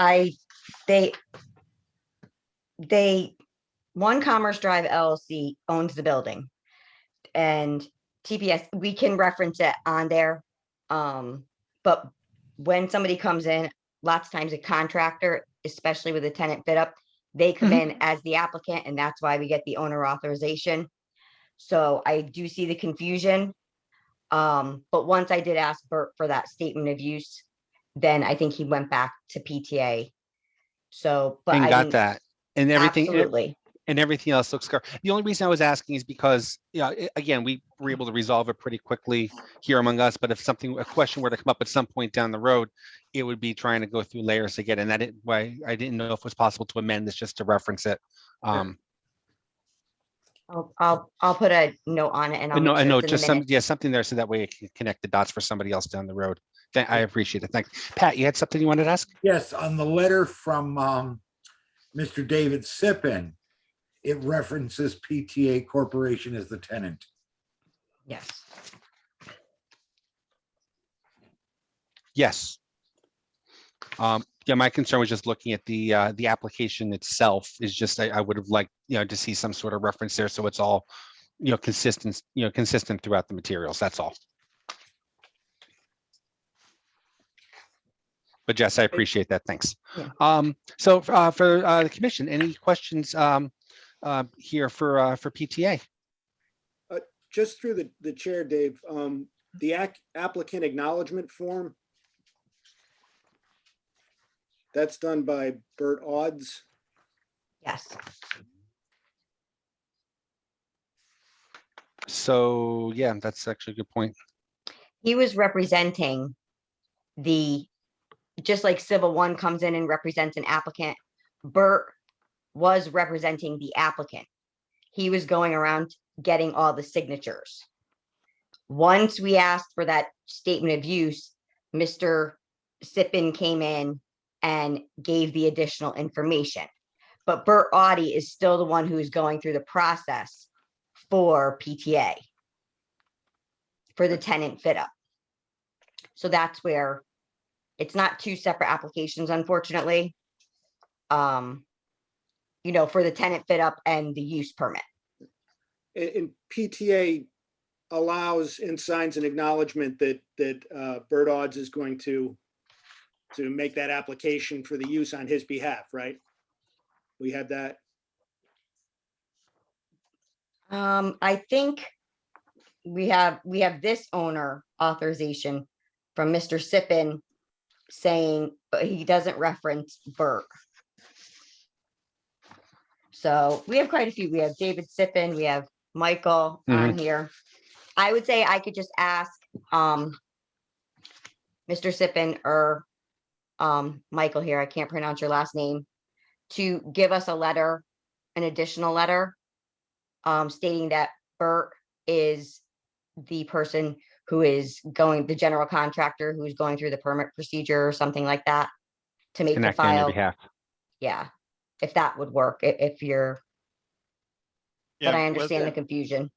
Commerce Drive LLC owns the building, and TPS, we can reference it on there. But when somebody comes in, lots of times a contractor, especially with a tenant fit up, they come in as the applicant, and that's why we get the owner authorization. So I do see the confusion. But once I did ask Burt for that statement of use, then I think he went back to PTA. So, but And I got didn't- that. And everything. Absolutely. And everything else looks good. The only reason I was asking is because, again, we were able to resolve it pretty quickly here among us. But if a question were to come up at some point down the road, it would be trying to go through layers again. And that why I didn't know if it was possible to amend this just to reference it. I'll put a note on it, and I'll No, make I sure know, it's in the just minutes. something there so that way it can connect the dots for somebody else down the road. I appreciate it. Thanks. Pat, you had something you wanted to ask? Yes, on the letter from Mr. David Sippen, it references PTA Corporation as the tenant. Yes. Yes. Yeah, my concern was just looking at the application itself is just, I would have liked, to see some sort of reference there. So it's all, consistent throughout the materials. That's all. But Jess, I appreciate that. Thanks. Yeah. So for the commission, any questions here for PTA? Just through the chair, Dave, the applicant acknowledgement form, that's done by Burt Odds. Yes. So yeah, that's actually a good point. He was representing just like Civil One comes in and represents an applicant, Burt was representing the applicant. He was going around getting all the signatures. Once we asked for that statement of use, Mr. Sippin came in and gave the additional information. But Bert Audi is still the one who is going through the process for PTA, for the tenant fit up. So that's where it's not two separate applications, unfortunately. You know, for the tenant fit up and the use permit. And PTA allows and signs an acknowledgement that Bert Odds is going to make that application for the use on his behalf, right? We had that. I think we have this owner authorization from Mr. Sippin saying he doesn't reference Bert. So we have quite a few. We have David Sippin, we have Michael on here. I would say I could just ask Mr. Sippin or Michael here, I can't pronounce your last name, to give us a letter, an additional letter stating that Bert is the person who is going, the general contractor who's going through the permit procedure or something like that to make the Connect on your file. behalf. Yeah, if that would work, if you're, but Yeah, I understand the whether- confusion.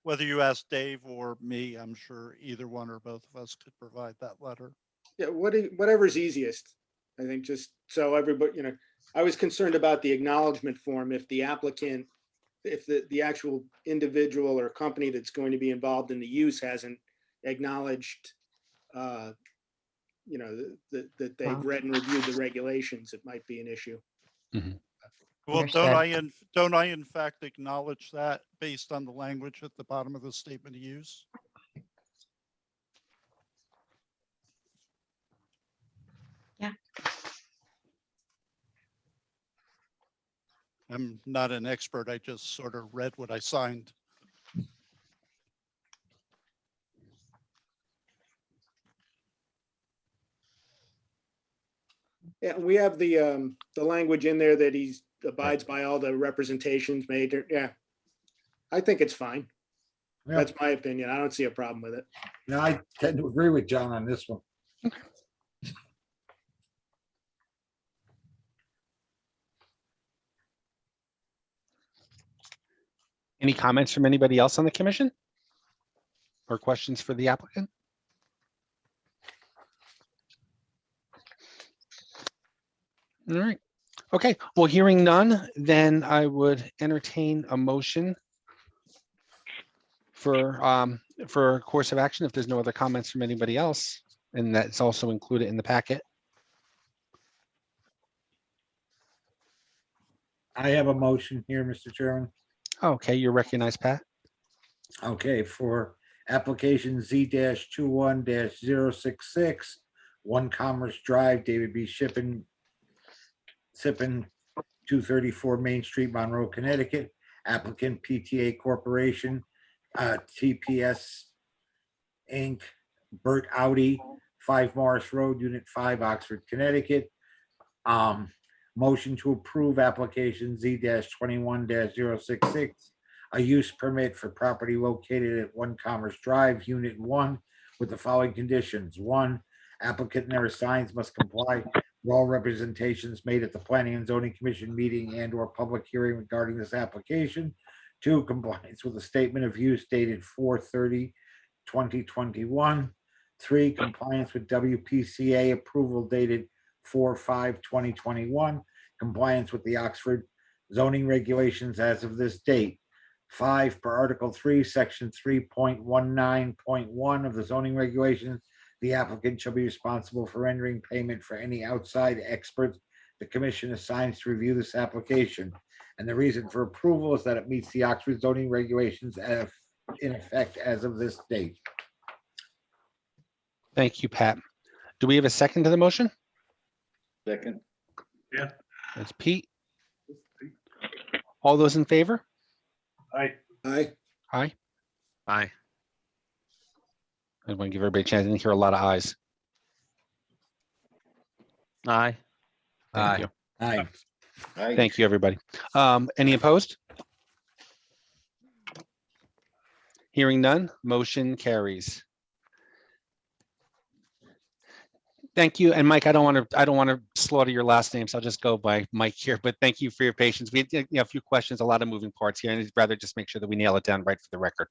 Whether you ask Dave or me, I'm sure either one or both of us could provide that letter. Yeah, whatever's easiest. I think just so everybody, you know, I was concerned about the acknowledgement form. If the applicant, if the actual individual or company that's going to be involved in the use hasn't acknowledged, you know, that they've read and reviewed the regulations, it might be an issue. Well, Understood. don't I in fact acknowledge that based on the language at the bottom of the statement of use? Yeah. I'm not an expert. I just sort of read what I signed. Yeah, we have the language in there that he abides by all the representations made. Yeah. I think it's fine. Yeah. That's my opinion. I don't see a problem with it. No, I tend to agree with John on this one. Any comments from anybody else on the commission? Or questions for the applicant? All right. Okay, well, hearing none, then I would entertain a motion for a course of action if there's no other comments from anybody else, and that's also included in the packet. I have a motion here, Mr. Chairman. Okay, you're recognized, Pat. Okay, for application Z-21-066, One Commerce Drive, David B. Sippin, 234 Main Street, Monroe, Connecticut. Applicant PTA Corporation, TPS Inc., Bert Audi, 5 Morris Road, Unit 5, Oxford, Connecticut. Motion to approve application Z-21-066, a use permit for property located at One Commerce Drive, Unit 1, with the following conditions. 1, applicant and their signs must comply with all representations made at the Planning and Zoning Commission meeting and or public hearing regarding this application. 2, compliance with the statement of use dated 4/30/2021. 3, compliance with WPCA approval dated 4/5/2021, compliance with the Oxford zoning regulations as of this date. 5, per Article 3, Section 3.19.1 of the zoning regulations, the applicant shall be responsible for rendering payment for any outside experts the commission assigns to review this application. And the reason for approval is that it meets the Oxford zoning regulations in effect as of this date. Thank you, Pat. Do we have a second to the motion? Second. Yeah. That's Pete. All those in favor? Aye. Aye. Aye. Aye. I want to give everybody a chance. I didn't hear a lot of ayes. Aye. Thank Aye. you. Aye. Aye. Thank you, everybody. Any opposed? Hearing none, motion carries. Thank you. And Mike, I don't want to slaughter your last name, so I'll just go by Mike here, but thank you for your patience. We had a few questions, a lot of moving parts here, and I'd rather just make sure that we nail it down right for the record.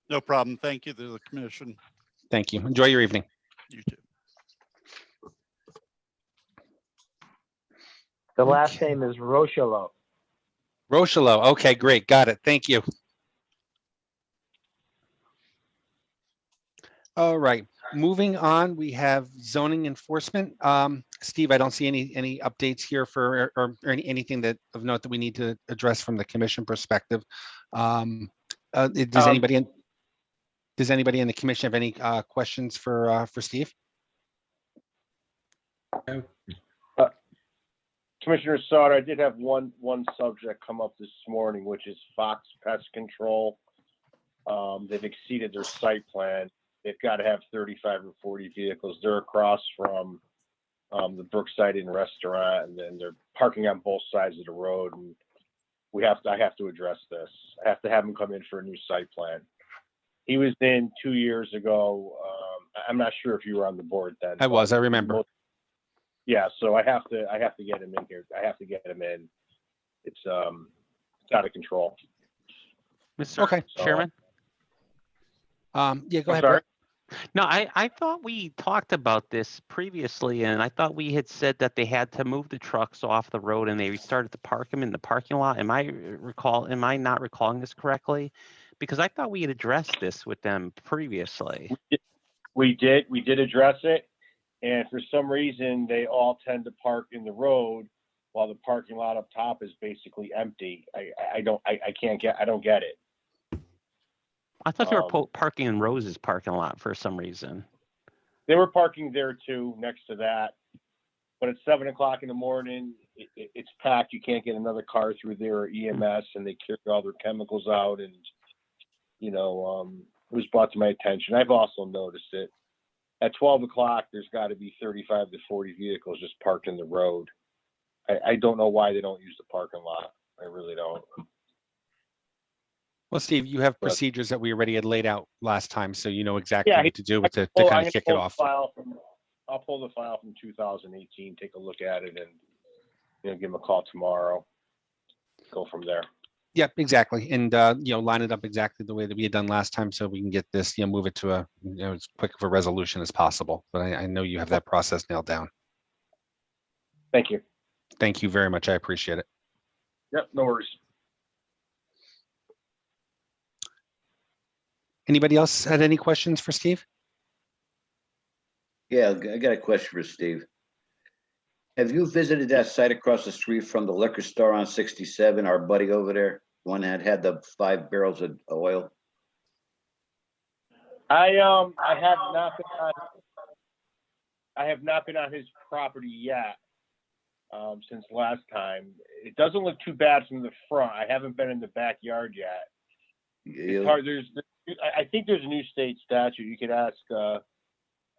No problem. Thank you to the commission. Thank you. Enjoy your evening. You too. The last name is Rochelo. Rochelo. Okay, great. Got it. Thank you. All right. Moving on, we have zoning enforcement. Steve, I don't see any updates here for or anything that of note that we need to address from the commission perspective. Does anybody in the commission have any questions for Steve? Commissioner Sauter, I did have one subject come up this morning, which is Fox Pest Control. They've exceeded their site plan. They've got to have 35 or 40 vehicles. They're across from the Brookside Inn restaurant, and then they're parking on both sides of the road. And I have to address this. I have to have them come in for a new site plan. He was in 2 years ago. I'm not sure if you were on the board then. I was. I remember. Yeah, so I have to get him in here. I have to get him in. It's out of control. Mr. Okay, Chairman. Yeah, go ahead. Sorry. Brett. No, I thought we talked about this previously, and I thought we had said that they had to move the trucks off the road and they started to park them in the parking lot. Am I not recalling this correctly? Because I thought we had addressed this with them previously. We did address it, and for some reason they all tend to park in the road while the parking lot up top is basically empty. I don't get it. I thought they were parking in Rose's parking lot for some reason. They were parking there too, next to that. But at 7 o'clock in the morning, it's packed. You can't get another car through there or EMS, and they carry all their chemicals out. And, it was brought to my attention. I've also noticed it. At 12 o'clock, there's got to be 35 to 40 vehicles just parked in the road. I don't know why they don't use the parking lot. I really don't. Well, Steve, you have procedures that we already had laid out last time, so you know exactly what to do with to kind of kick it off. I'll pull the file from 2018, take a look at it, and give him a call tomorrow. Go from there. Yep, exactly, and line it up exactly the way that we had done last time, so we can get this, move it to as quick of a resolution as possible. But I know you have that process nailed down. Thank you. Thank you very much. I appreciate it. Yep, no worries. Anybody else had any questions for Steve? Yeah, I got a question for Steve. Have you visited that site across the street from the liquor store on 67, our buddy over there, one that had the 5 barrels of oil? I have not been on his property yet since last time. It doesn't look too bad from the front. I haven't been in the backyard yet. It's hard. I think there's a new state statute. You could ask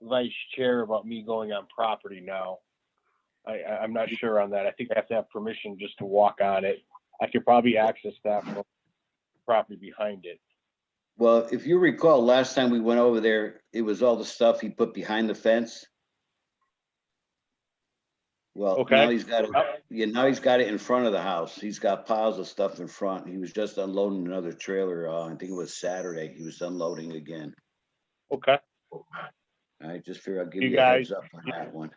Vice Chair about me going on property now. I'm not sure on that. I think I have to have permission just to walk on it. I could probably access that from the property behind it. Well, if you recall, last time we went over there, it was all the stuff he put behind the fence. Well, okay. Now he's got it. Yeah, now he's got it in front of the house. He's got piles of stuff in front. He was just unloading another trailer. I think it was Saturday. He was unloading again. Okay. I just figure I'll give you a heads up on that one.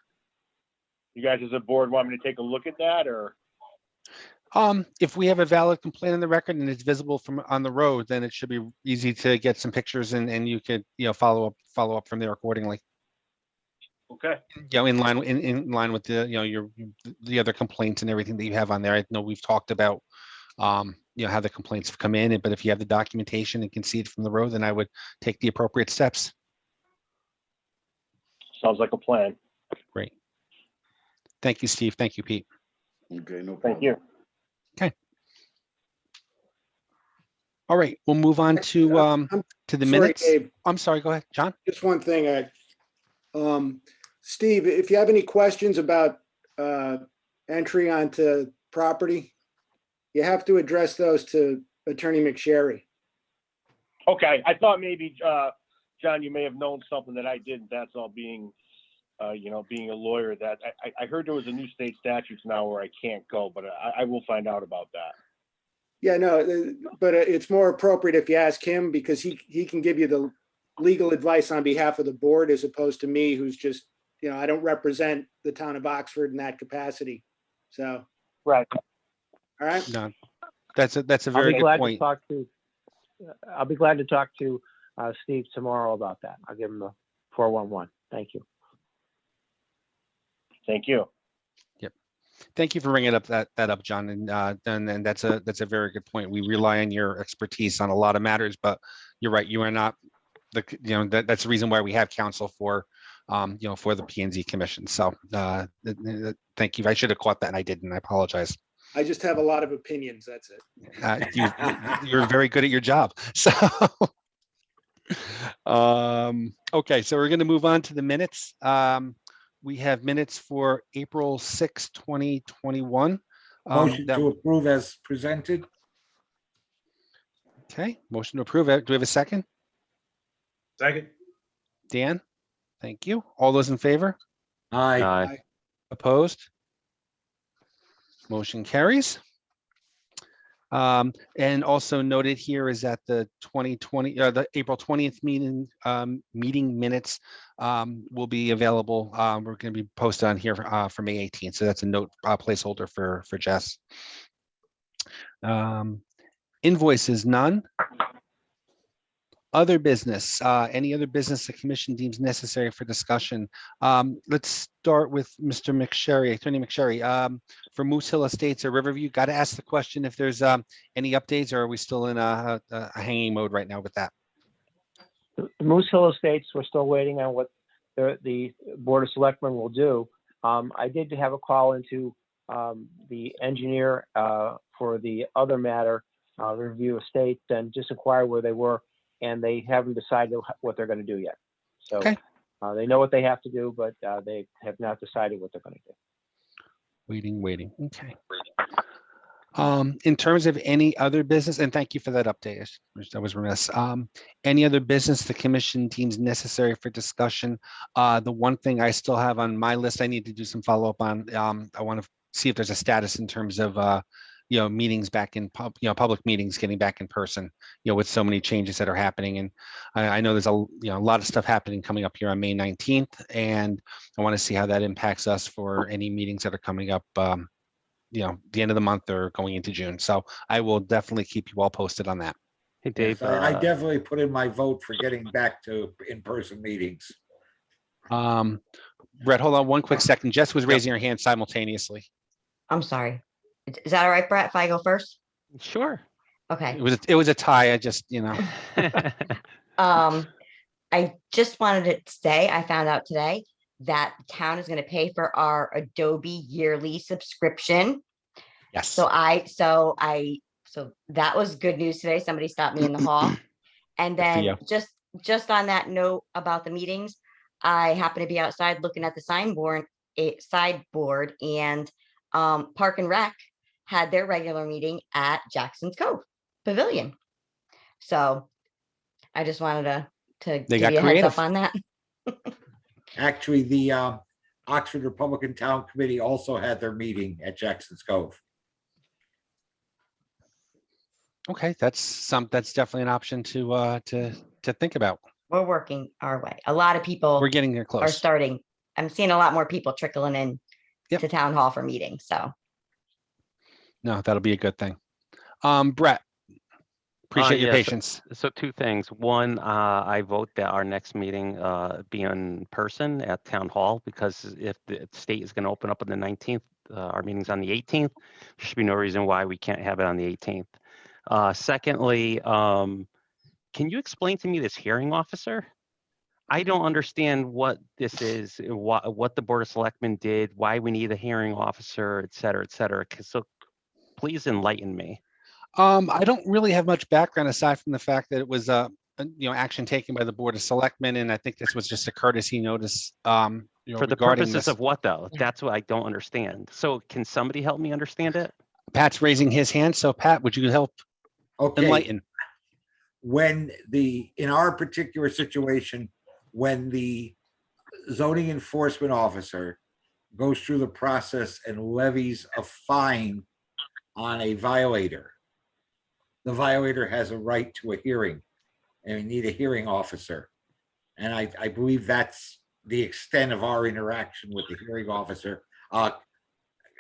You guys as a board want me to take a look at that, or? If we have a valid complaint on the record and it's visible from on the road, then it should be easy to get some pictures and you could, follow up from there accordingly. Okay. In line with the, the other complaints and everything that you have on there. I know we've talked about, how the complaints have come in, but if you have the documentation and can see it from the road, then I would take the appropriate steps. Sounds like a plan. Great. Thank you, Steve. Thank you, Pete. Okay, no problem. Thank you. Okay. All right, we'll move on to the minutes. Dave. I'm sorry, go ahead, John. Just one thing. Steve, if you have any questions about entry onto property, you have to address those to Attorney McSherry. Okay, I thought maybe, John, you may have known something that I didn't. That's all being, being a lawyer, that I heard there was a new state statutes now where I can't go, but I will find out about that. Yeah, no, but it's more appropriate if you ask him, because he can give you the legal advice on behalf of the board, as opposed to me, who's just, I don't represent the town of Oxford in that capacity. So, Right. all right. No, that's a I'll very be good glad to point. talk to, I'll be glad to talk to Steve tomorrow about that. I'll give him the 411. Thank you. Thank you. Thank you for bringing that up, John. And that's a very good point. We rely on your expertise on a lot of matters, but you're right. You are not that's the reason why we have counsel for, for the P and Z Commission. So thank you. I should have caught that and I didn't. I apologize. I just have a lot of opinions. That's it. You're very good at your job. So, okay, so we're going to move on to the minutes. We have minutes for April 6, 2021. Motion to approve as presented. Okay, motion to approve. Do we have a second? Second. Dan, thank you. All those in favor? Aye. Aye. Opposed? Motion carries. And also noted here is that the 2020, the April 20th meeting minutes will be available. We're going to be posted on here for May 18th. So that's a note placeholder for Jess. Invoices, none. Other business, any other business the commission deems necessary for discussion. Let's start with Mr. McSherry, Attorney McSherry, for Moose Hill Estates or Riverview. Got to ask the question if there's any updates, or are we still in a hanging mode right now with that? The Moose Hill Estates, we're still waiting on what the Board of Selectmen will do. I did have a call into the engineer for the other matter, Riverview Estates, and just inquire where they were. And they haven't decided what they're going to do yet. So okay. They know what they have to do, but they have not decided what they're going to do. Waiting. Okay. In terms of any other business, and thank you for that update. That was remiss. Any other business the commission deems necessary for discussion? The one thing I still have on my list, I need to do some follow-up on. I want to see if there's a status in terms of meetings back in public meetings, getting back in person, with so many changes that are happening. And I know there's a lot of stuff happening coming up here on May 19th, and I want to see how that impacts us for any meetings that are coming up, the end of the month or going into June. So I will definitely keep you all posted on that. Hey, Dave. Yes, I definitely put in my vote for getting back to in-person meetings. Brett, hold on one quick second. Jess was raising her hand simultaneously. I'm sorry. Is that all right, Brett, if I go first? Sure. Okay. It was a tie. I just, I just wanted to say, I found out today that the town is going to pay for our Adobe yearly subscription. Yes. So that was good news today. Somebody stopped me in the hall. And then just on that note about the meetings, I happen to be outside looking at the sideboard, and Park and Rec had their regular meeting at Jackson's Cove Pavilion. So I just wanted to give you a heads up on that. Actually, the Oxford Republican Town Committee also had their meeting at Jackson's Cove. Okay, that's definitely an option to think about. We're working our way. A lot of people We're getting there close. Are starting. I'm seeing a lot more people trickling in to town hall for meetings. So no, that'll be a good thing. Brett, appreciate your patience. So two things. One, I vote that our next meeting be in person at town hall, because if the state is going to open up on the 19th, our meeting's on the 18th. There should be no reason why we can't have it on the 18th. Secondly, can you explain to me this hearing officer? I don't understand what this is, what the Board of Selectmen did, why we need a hearing officer, et cetera, et cetera. So please enlighten me. I don't really have much background aside from the fact that it was action taken by the Board of Selectmen, and I think this was just a courtesy notice. For the purposes of what, though? That's what I don't understand. So can somebody help me understand it? Pat's raising his hand. So Pat, would you help enlighten? in our particular situation, when the zoning enforcement officer goes through the process and levies a fine on a violator, the violator has a right to a hearing, and we need a hearing officer. And I believe that's the extent of our interaction with the hearing officer.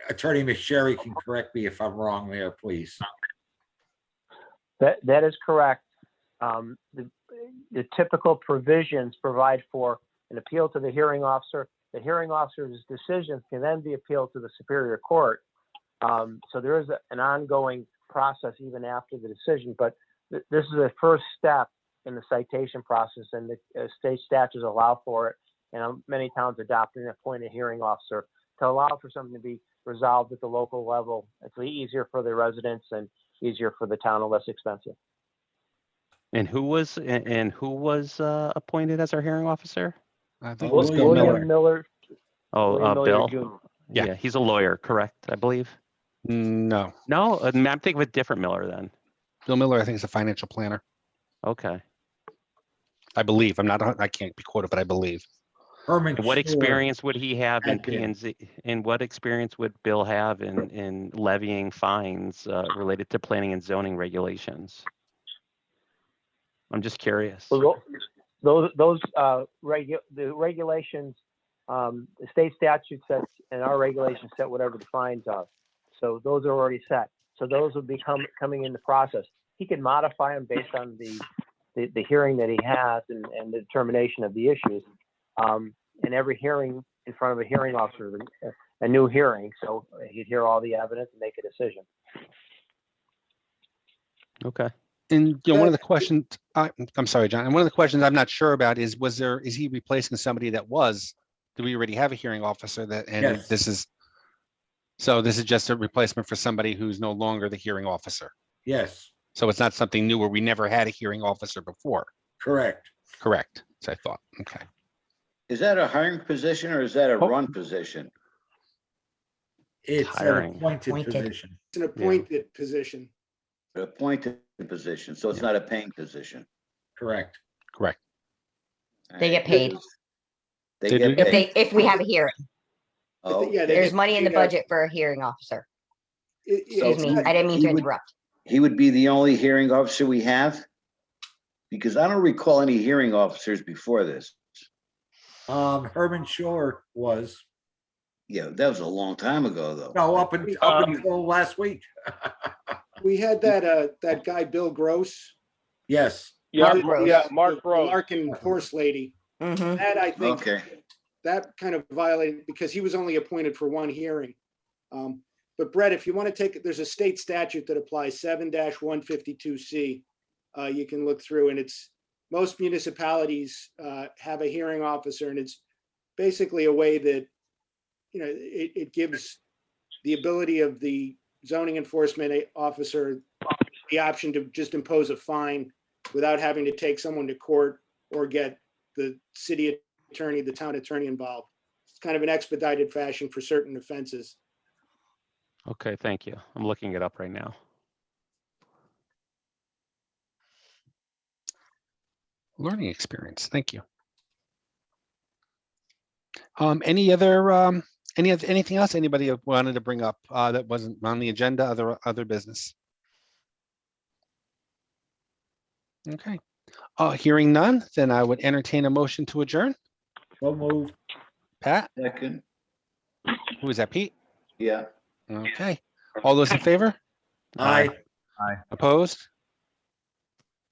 Attorney McSherry can correct me if I'm wrong there, please. That is correct. The typical provisions provide for an appeal to the hearing officer. The hearing officer's decisions can then be appealed to the Superior Court. So there is an ongoing process even after the decision, but this is the first step in the citation process, and the state statutes allow for it. And many towns adopt and appoint a hearing officer to allow for something to be resolved at the local level. It's easier for the residents and easier for the town and less expensive. And who was appointed as our hearing officer? I think it was Bill William Miller. Miller. Oh, William Miller Bill. Jr. Yeah, he's a lawyer, correct? I believe. No, No, I'm thinking of a different Miller then. Bill Miller, I think, is a financial planner. Okay. I believe. I can't be quoted, but I believe. Herman What Schor experience would he have in had been. P&Z? And what experience would Bill have in levying fines related to planning and zoning regulations? I'm just curious. Well, the regulations, the state statute sets and our regulations set whatever the fines are. So those are already set. So those will be coming in the process. He can modify them based on the hearing that he has and the determination of the issues. And every hearing in front of a hearing officer, is a new hearing. So he'd hear all the evidence and make a decision. Okay. And one of the questions, I'm sorry, John. And one of the questions I'm not sure about is he replacing somebody that was? Do we already have a hearing officer that? And Yes. this is just a replacement for somebody who's no longer the hearing officer. Yes, So it's not something new where we never had a hearing officer before. correct. Correct. So I thought. Okay. Is that a hiring position or is that a Oh. run position? It's an Hiring. appointed Appointed. position. It's an appointed position. An appointed position, so it's not a paying position. Correct. Correct. They get paid. They They do get get paid. If we have a hearing, Oh, Yeah, they there's get money in the paid, budget for a hearing officer. Excuse me, he- I didn't mean he to would- interrupt. He would be the only hearing officer we have? Because I don't recall any hearing officers before this. Herman Shore was, Yeah, that was a long time ago, though. no, up until last week. We had that guy, Bill Gross. Yes, Yeah, The- Gross. yeah, Mark the Gross. Larkin horse lady. Mhm. That I think, Okay, that kind of violated, because he was only appointed for one hearing. But Brett, if you want to take, there's a state statute that applies 7-152C. You can look through, and it's, most municipalities have a hearing officer, and it's basically a way that, it gives the ability of the zoning enforcement officer the option to just impose a fine without having to take someone to court or get the city attorney, the town attorney involved. It's kind of an expedited fashion for certain offenses. Okay, thank you. I'm looking it up right now. Learning experience. Thank you. Anything else anybody wanted to bring up that wasn't on the agenda, other business? Okay. Hearing none, then I would entertain a motion to adjourn. so moved. Pat, second, who is that? Pete? yeah. Okay. All those in favor? Aye. Opposed?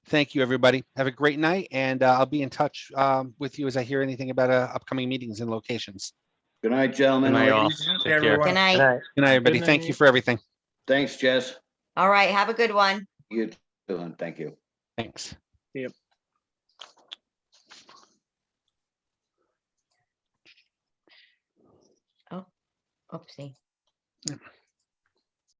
Thank you, everybody. Have a great night, and I'll be in touch with you as I hear anything about upcoming meetings and locations. Good night, gentlemen. Good night, all. ladies. Take care. everyone. Good night. Good night. Good night, everybody. Good Thank you night. for everything. Thanks, Jess. All right, have a good one. You too, and thank you. Thanks. Oopsie.